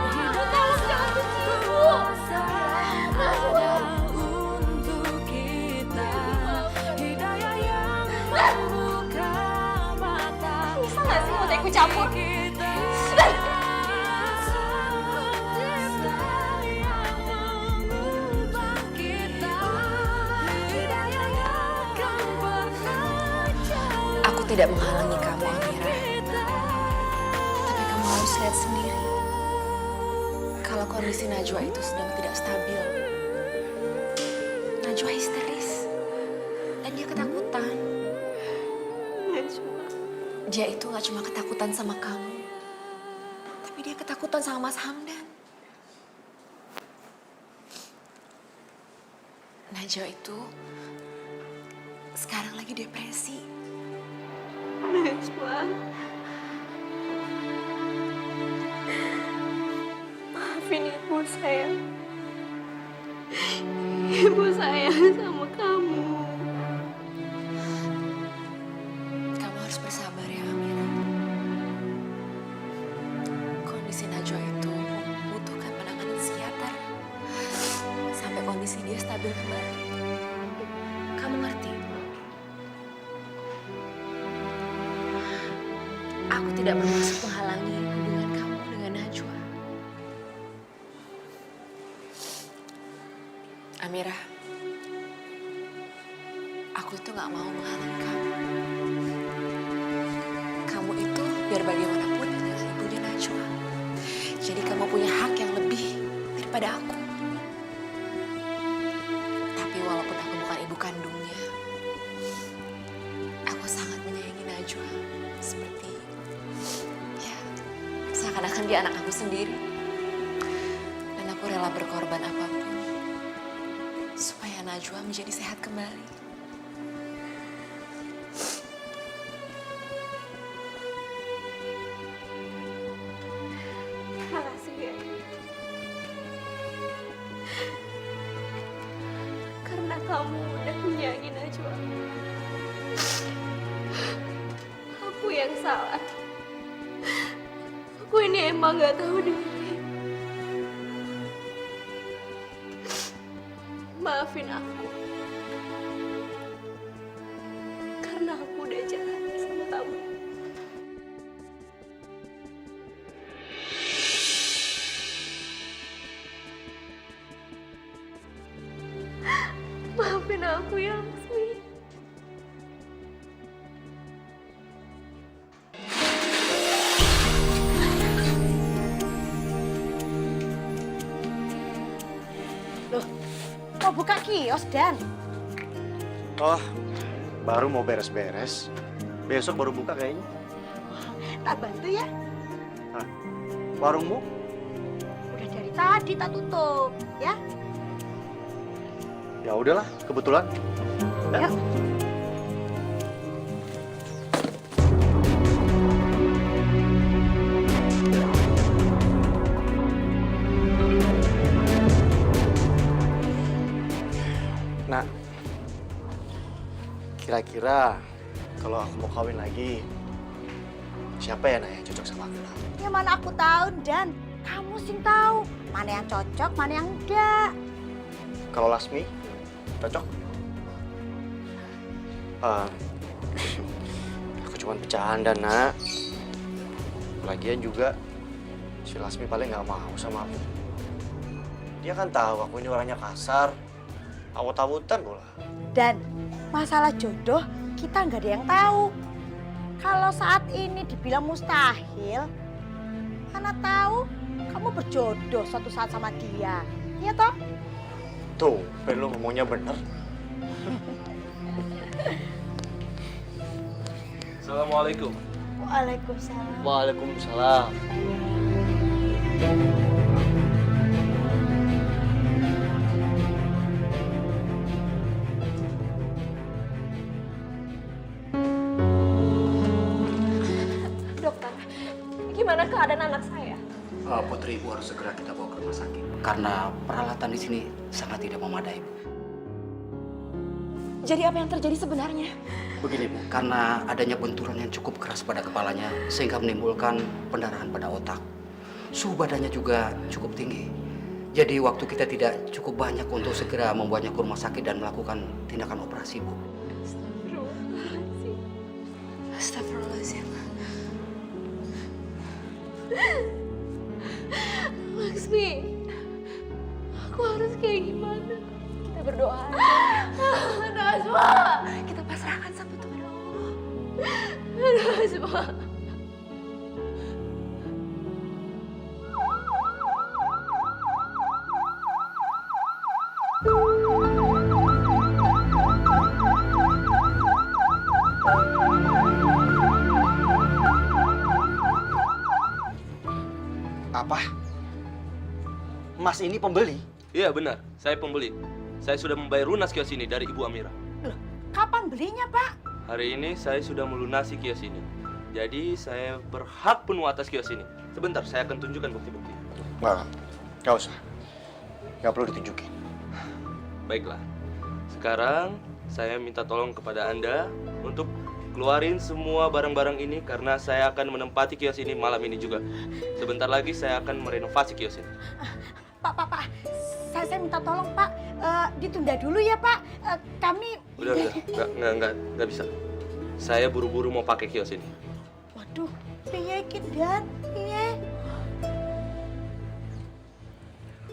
Ibu, tolong jangan benci ibu. Najwa. untuk kita. Hidayah yang membuka mata Bisa gak sih mau ikut campur? Aku tidak menghalangi kamu, Amira. Tapi kamu harus lihat sendiri. Kalau kondisi Najwa itu sedang tidak stabil. Najwa histeris. Dan dia ketakutan. Dia itu gak cuma ketakutan sama kamu. Tapi dia ketakutan sama Mas Hamdan. Najwa itu sekarang lagi depresi. Najwa. Maafin ibu sayang. Ibu sayang sama kamu. Kamu harus bersabar ya, Amira. Kondisi Najwa itu membutuhkan penanganan psikiater sampai kondisi dia stabil kembali. Kamu ngerti? Aku tidak bermaksud menghalangi hubungan kamu dengan Najwa. Amira, aku itu gak mau menghalangi kamu. Kamu itu biar bagaimanapun adalah ibunya Najwa. Jadi kamu punya hak yang lebih daripada aku. Tapi walaupun aku bukan ibu kandungnya, aku sangat menyayangi Najwa. Seperti, ya, seakan-akan dia anak aku sendiri. Dan aku rela berkorban apapun supaya Najwa menjadi sehat kembali. Makasih ya. Karena kamu udah menyayangi Najwa. Aku yang salah. Aku ini emang gak tahu diri. Maafin aku. Karena aku udah jahat sama kamu. Maafin aku ya, Laksmi. Loh, mau buka kios, Dan? Oh, Baru mau beres-beres. Besok baru buka kayaknya. Tak bantu ya. Hah? Warungmu? Udah dari tadi tak tutup, ya. Ya udahlah, kebetulan. Ya. Yuk. Nah, kira-kira kalau aku mau kawin lagi, siapa ya yang cocok sama aku? Ya mana aku tahu, Dan. Kamu sih tahu mana yang cocok, mana yang enggak. Kalau Lasmi, cocok? Aku cuma bercanda, Nak. Lagian juga, si Lasmi paling nggak mau sama aku. Dia kan tahu aku ini orangnya kasar, awut-awutan pula. Dan masalah jodoh kita nggak ada yang tahu. Kalau saat ini dibilang mustahil, mana tahu kamu berjodoh suatu saat sama dia. Iya toh? Tuh, perlu ngomongnya bener. Assalamualaikum. Waalaikumsalam. Waalaikumsalam. Dokter, gimana keadaan anak saya? Putri, Ibu harus segera kita bawa ke rumah sakit. Karena peralatan di sini sangat tidak memadai, Bu. Jadi apa yang terjadi sebenarnya? Begini, Bu, karena adanya benturan yang cukup keras pada kepalanya sehingga menimbulkan pendarahan pada otak. Suhu badannya juga cukup tinggi. Jadi waktu kita tidak cukup banyak untuk segera membuatnya ke rumah sakit dan melakukan tindakan operasi, Bu. Astagfirullahaladzim. Laksmi, aku harus kayak gimana? Kita berdoa aja. Najwa, kita pasrahkan sama Tuhan Allah. Najwa. Apa? Mas ini pembeli? Iya benar, saya pembeli. Saya sudah membayar lunas kios ini dari Ibu Amira. Loh, kapan belinya, Pak? Hari ini saya sudah melunasi kios ini. Jadi saya berhak penuh atas kios ini. Sebentar, saya akan tunjukkan bukti-bukti. Nggak usah. Nggak perlu ditunjukin. Baiklah. Sekarang saya minta tolong kepada Anda untuk keluarin semua barang-barang ini karena saya akan menempati kios ini malam ini juga. Sebentar lagi saya akan merenovasi kios ini. Pak. Saya minta tolong, Pak. Ditunda dulu ya, Pak. Kami... Udah. Nggak bisa. Saya buru-buru mau pakai kios ini. Waduh, piye iki, Dan? Piye?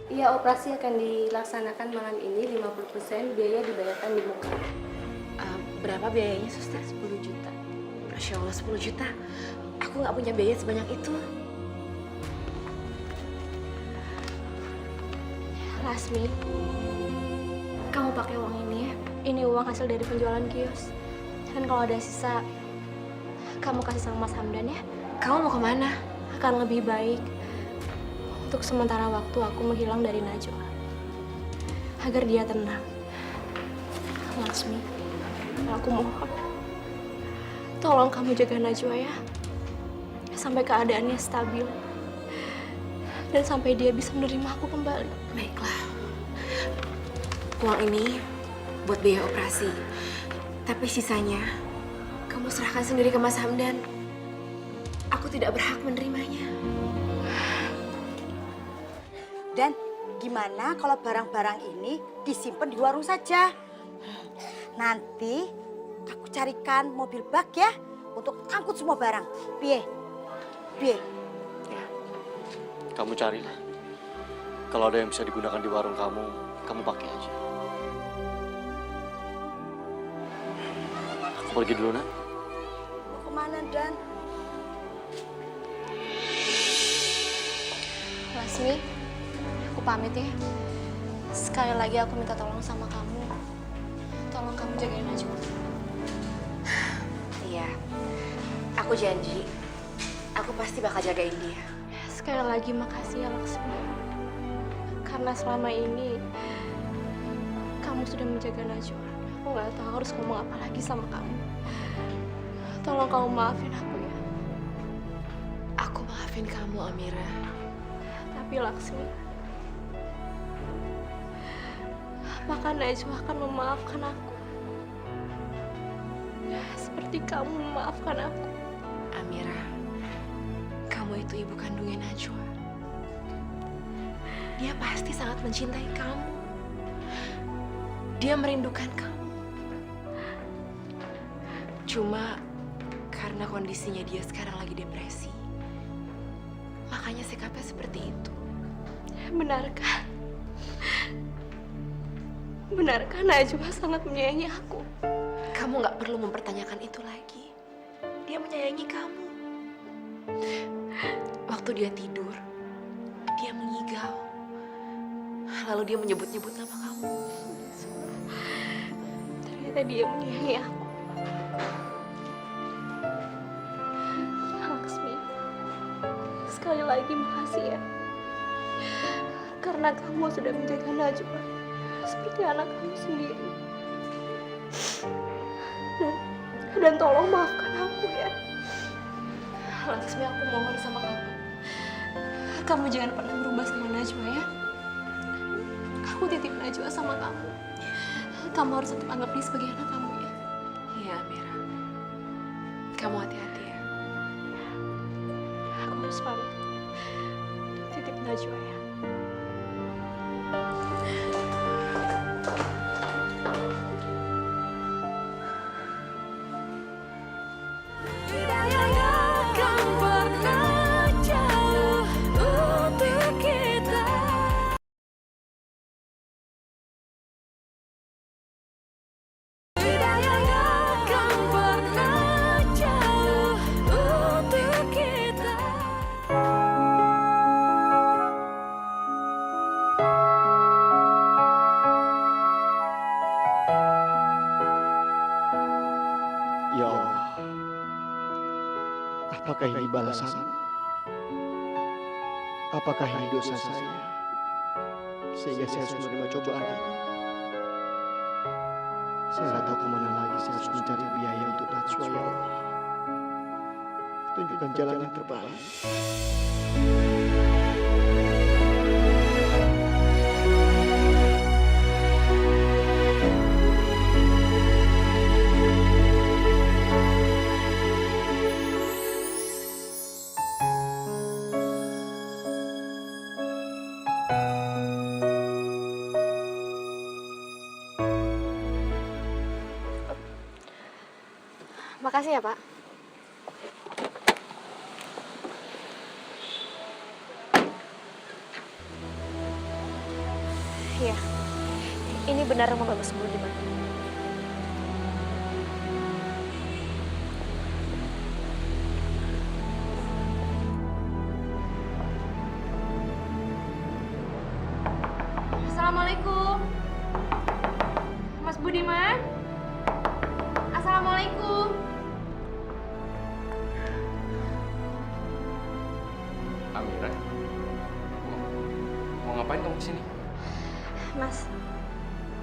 Iya, operasi akan dilaksanakan malam ini 50%, biaya dibayarkan di muka. Berapa biayanya, Suster? 10 juta. Masya Allah, 10 juta. Aku nggak punya biaya sebanyak itu. Lasmi, kamu pakai uang ini ya. Ini uang hasil dari penjualan kios. Dan kalau ada sisa, kamu kasih sama Mas Hamdan ya. Kamu mau kemana? Akan lebih baik untuk sementara waktu aku menghilang dari Najwa. Agar dia tenang. Lasmi, aku mohon. Tolong kamu jaga Najwa ya. Sampai keadaannya stabil. Dan sampai dia bisa menerima aku kembali. Baiklah. Uang ini buat biaya operasi. Tapi sisanya, kamu serahkan sendiri ke Mas Hamdan. Aku tidak berhak menerimanya. Dan gimana kalau barang-barang ini disimpan di warung saja? Nanti aku carikan mobil bak ya untuk angkut semua barang. Piye? Kamu carilah. Kalau ada yang bisa digunakan di warung kamu pakai aja. Aku pergi dulu, Nak. Mau kemana, Dan? Lasmi, aku pamit ya. Sekali lagi aku minta tolong sama kamu. Tolong kamu jagain Najwa. Iya, aku janji, aku pasti bakal jagain dia. Sekali lagi makasih ya Laksmi. Karena selama ini kamu sudah menjaga Najwa. Aku nggak tahu harus ngomong apa lagi sama kamu. Tolong kamu maafin aku ya. Aku maafin kamu, Amira. Tapi Laksmi, apakah Najwa akan memaafkan aku? Seperti kamu memaafkan aku. Amira, kamu itu ibu kandungnya Najwa. Dia pasti sangat mencintai kamu. Dia merindukan kamu. Cuma karena kondisinya dia sekarang lagi depresi, makanya sikapnya seperti itu. Benarkah? Benarkah Najwa sangat menyayangi aku? Kamu nggak perlu mempertanyakan itu lagi. Dia menyayangi kamu. Waktu dia tidur, dia mengigau. Lalu dia menyebut-nyebut nama kamu. Ternyata dia menyayangi aku. Laksmi, sekali lagi makasih ya. Karena kamu sudah menjaga Najwa seperti anak kamu sendiri. Dan tolong maafkan aku ya. Laksmi, aku mohon sama kamu. Kamu jangan pernah berubah sama Najwa ya. Aku titip Najwa sama kamu. Kamu harus tetap anggap dia sebagai anak kamu ya. Iya, Amira. Kamu hati-hati ya. Aku harus pamit. Titip Najwa ya. Tidak akan pernah jauh untuk kita. Tidak akan pernah jauh untuk kita. Ya Allah, apakah ini balasan? Apakah ini dosa saya? Sehingga saya harus menerima cobaan ini. Saya nggak tahu kemana lagi saya harus mencari biaya untuk Najwa, ya Allah. Tunjukkan jalan yang terbaik. Makasih ya, Pak. Iya, ini benar rumah Mas Budiman. Assalamualaikum. Mas Budiman. Assalamualaikum. Amira, mau ngapain kamu kesini? Mas,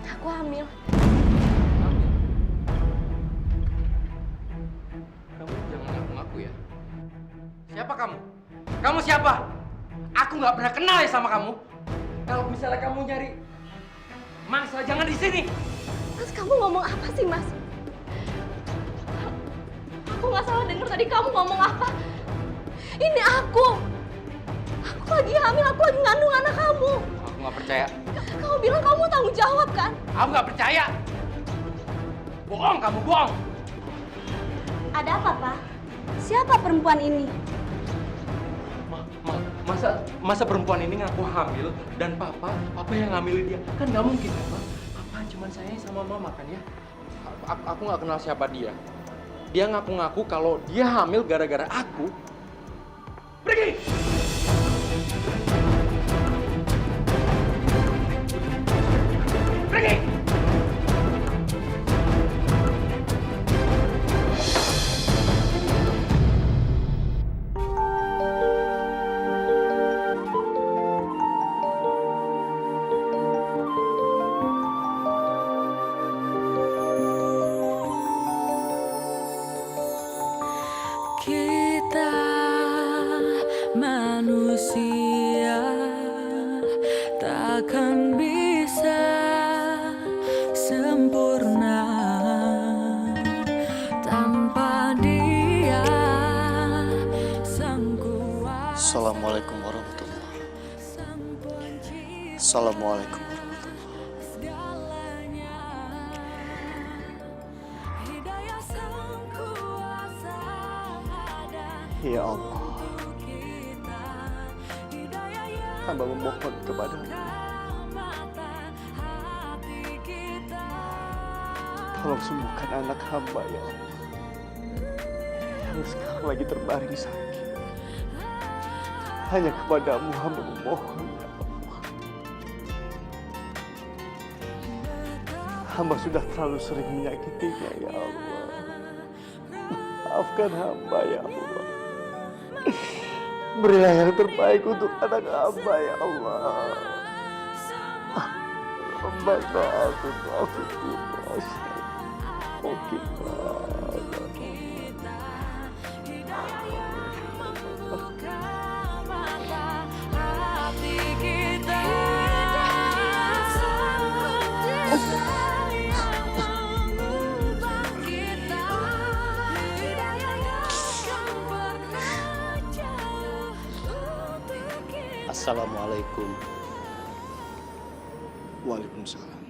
aku hamil. Hamil? Kamu jangan ngaku-ngaku ya. Siapa kamu? Kamu siapa? Aku nggak pernah kenal ya sama kamu. Kalau misalnya kamu nyari mangsa, jangan di sini. Mas, kamu ngomong apa sih, Mas? Aku nggak salah dengar tadi kamu ngomong apa. Ini aku. Aku lagi hamil, aku lagi ngandung anak kamu. Aku nggak percaya. Kamu bilang kamu tanggung jawab kan? Aku nggak percaya. Bohong, kamu bohong. Ada apa, Pak? Siapa perempuan ini? Masa perempuan ini ngaku hamil dan papa yang ngambilin dia? Kan nggak mungkin, Pak. Papa cuma sayang sama mama kan ya? Aku nggak kenal siapa dia. Dia ngaku-ngaku kalau dia hamil gara-gara aku. Pergi! Pergi! manusia takkan bisa sempurna tanpa Dia sang kuasa. Assalamualaikum warahmatullahi wabarakatuh. Assalamualaikum warahmatullahi. Ya Allah, hamba memohon kepadamu. Tolong sembuhkan anak hamba ya Allah, yang sekarang lagi terbaring sakit. Hanya kepadamu hamba memohon ya Allah. Hamba sudah terlalu sering menyakitinya ya Allah. Maafkan hamba ya Allah. Berilah yang terbaik untuk anak hamba ya Allah. Rabbana atina fid dunya hasanah wa qina Assalamualaikum. Waalaikumsalam.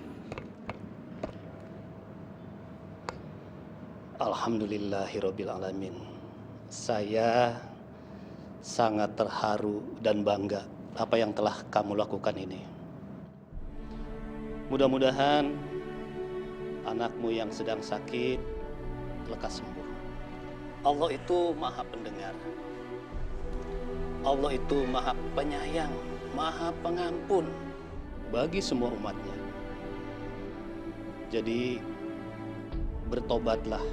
Alhamdulillahirabbil alamin. Saya sangat terharu dan bangga apa yang telah kamu lakukan ini. Mudah-mudahan anakmu yang sedang sakit lekas sembuh. Allah itu Maha Pendengar. Allah itu Maha Penyayang, Maha Pengampun bagi semua umatnya. Jadi bertobatlah.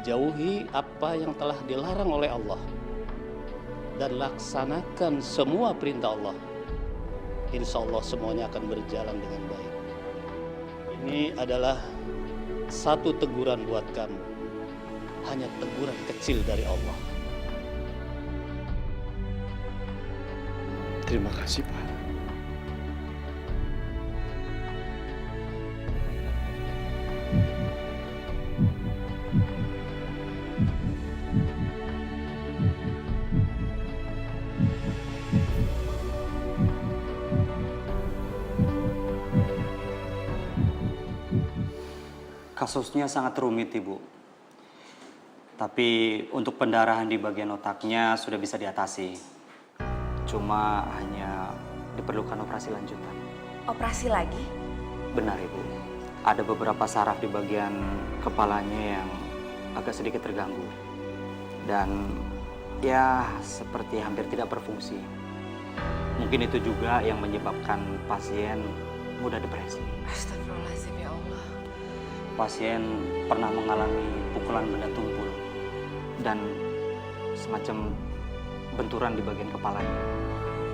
Jauhi apa yang telah dilarang oleh Allah dan laksanakan semua perintah Allah. Insya Allah semuanya akan berjalan dengan baik. Ini adalah satu teguran buat kamu. Hanya teguran kecil dari Allah. Terima kasih, Pak. Kasusnya sangat rumit, Ibu. Tapi untuk pendarahan di bagian otaknya sudah bisa diatasi. Cuma hanya diperlukan operasi lanjutan. Operasi lagi? Benar, Ibu. Ada beberapa saraf di bagian kepalanya yang agak sedikit terganggu. Dan ya seperti hampir tidak berfungsi. Mungkin itu juga yang menyebabkan pasien mudah depresi. Astagfirullahaladzim, ya Allah. Pasien pernah mengalami pukulan benda tumpul dan semacam benturan di bagian kepalanya.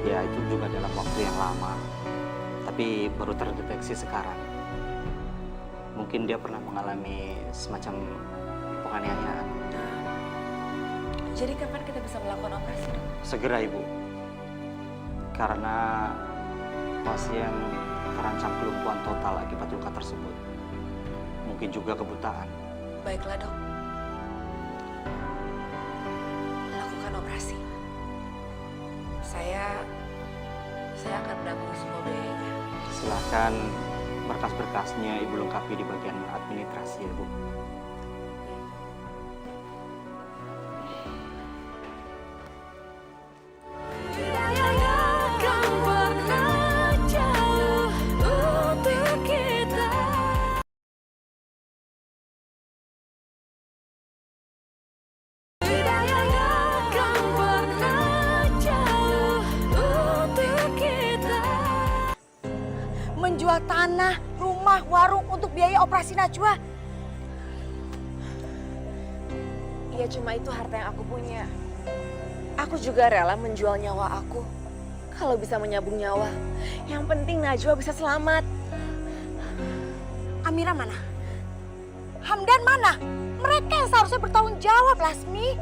Ya itu juga dalam waktu yang lama, tapi baru terdeteksi sekarang. Mungkin dia pernah mengalami semacam penganiayaan. Jadi kapan kita bisa melakukan operasi, Dok? Segera, Ibu. Karena pasien terancam kelumpuhan total akibat luka tersebut. Mungkin juga kebutaan. Baiklah, Dok. Lakukan operasi. Saya akan menanggung semua biayanya. Silahkan berkas-berkasnya Ibu lengkapi di bagian administrasi ya, Bu. Menjual tanah, rumah, warung untuk biaya operasi Najwa. Ya cuma itu harta yang aku punya. Aku juga rela menjual nyawa aku. Kalau bisa menyambung nyawa. Yang penting Najwa bisa selamat. Amira mana? Hamdan mana? Mereka yang seharusnya bertanggung jawab, Lasmi.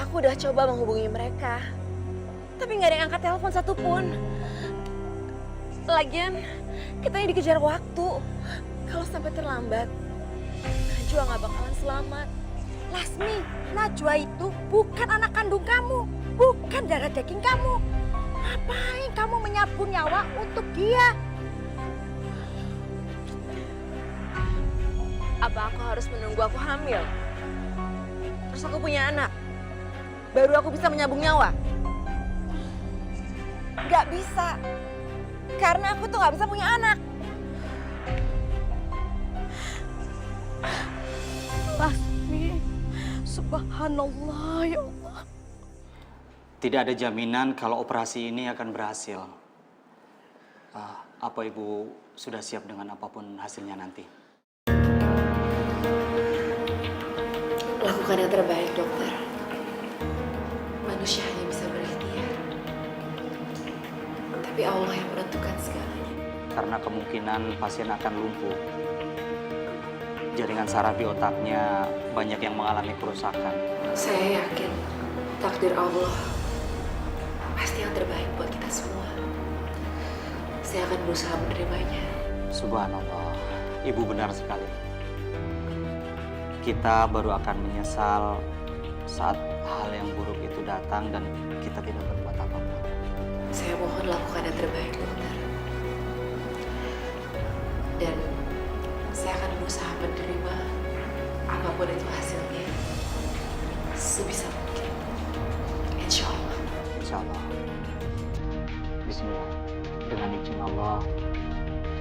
Aku udah coba menghubungi mereka. Tapi nggak ada yang angkat telepon satupun. Lagian, kita ini dikejar waktu. Kalau sampai terlambat, Najwa nggak bakalan selamat. Lasmi, Najwa itu bukan anak kandung kamu, bukan darah daging kamu. Ngapain kamu menyapu nyawa untuk dia? Apa aku harus menunggu aku hamil? Terus aku punya anak? Baru aku bisa menyambung nyawa? Gak bisa. Karena aku tuh gak bisa punya anak. Lasmi, subhanallah ya Allah. Tidak ada jaminan kalau operasi ini akan berhasil. Apa Ibu sudah siap dengan apapun hasilnya nanti? Lakukan yang terbaik, dokter. Manusia hanya bisa berikhtiar. Tapi Allah yang menentukan segalanya. Karena kemungkinan pasien akan lumpuh. Jaringan saraf di otaknya banyak yang mengalami kerusakan. Saya yakin takdir Allah pasti yang terbaik buat kita semua. Saya akan berusaha menerimanya. Subhanallah, Ibu benar sekali. Kita baru akan menyesal saat hal yang buruk itu datang dan kita tidak berbuat apa-apa. Saya mohon lakukan yang terbaik, dokter. Dan saya akan berusaha menerima apapun itu hasilnya sebisa mungkin. Insya Allah. Insya Allah. Bismillah. Dengan izin Allah,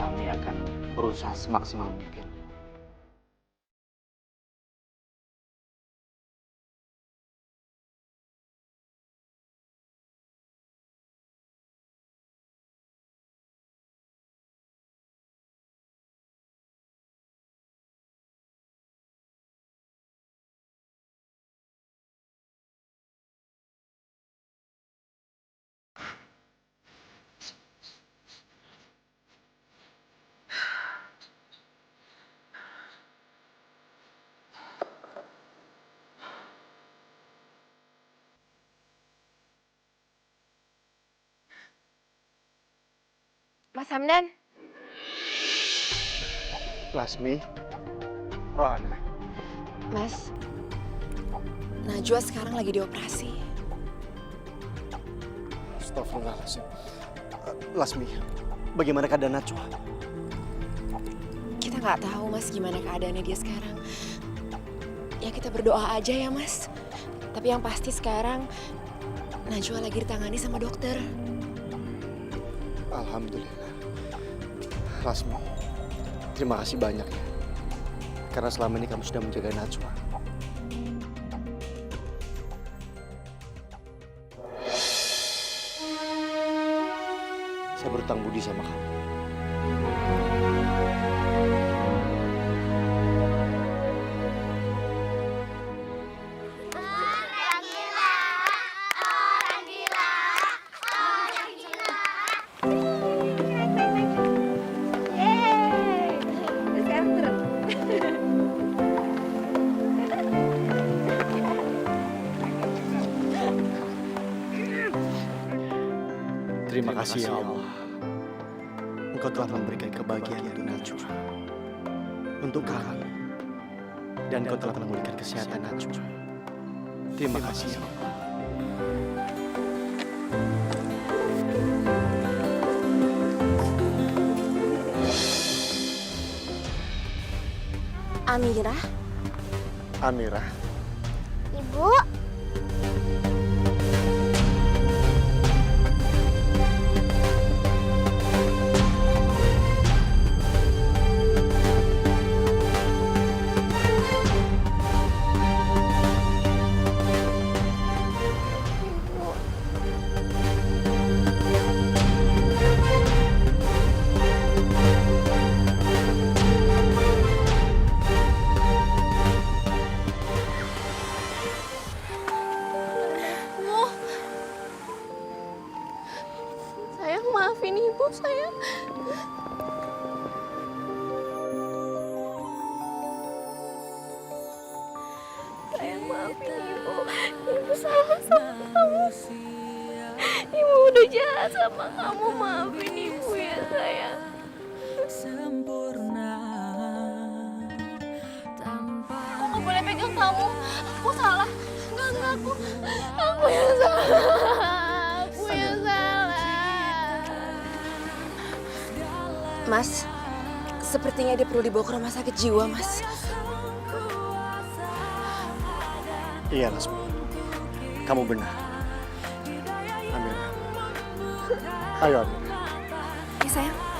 kami akan berusaha semaksimal mungkin. Mas Hamdan. Lasmi. Oh, Ana. Mas, Najwa sekarang lagi dioperasi. Astagfirullahaladzim. Lasmi, bagaimana keadaan Najwa? Kita nggak tahu, Mas, gimana keadaannya dia sekarang. Ya kita berdoa aja ya, Mas. Tapi yang pasti sekarang Najwa lagi ditangani sama dokter. Alhamdulillah. Lasmi, terima kasih banyak ya. Karena selama ini kamu sudah menjaga Najwa. Saya berutang budi sama kamu. Terima kasih ya Allah. Engkau telah memberikan kebahagiaan untuk Najwa, untuk kamu, dan Engkau telah memulihkan kesehatan Najwa. Terima kasih ya Allah. Amirah, Amirah, Ibu. Sayang, maafin ibu, sayang. Sayang, maafin ibu. Ibu salah sama kamu. jahat sama kamu. Maafin ibu ya sayang. Sempurna tanpa Aku nggak boleh pegang kamu. Aku salah. Enggak, aku yang salah. Aku yang salah. Mas, sepertinya dia perlu dibawa ke rumah sakit jiwa, Mas. Iya, Lasmi. Kamu benar. Amira. Ayo, Amira. Iya, sayang.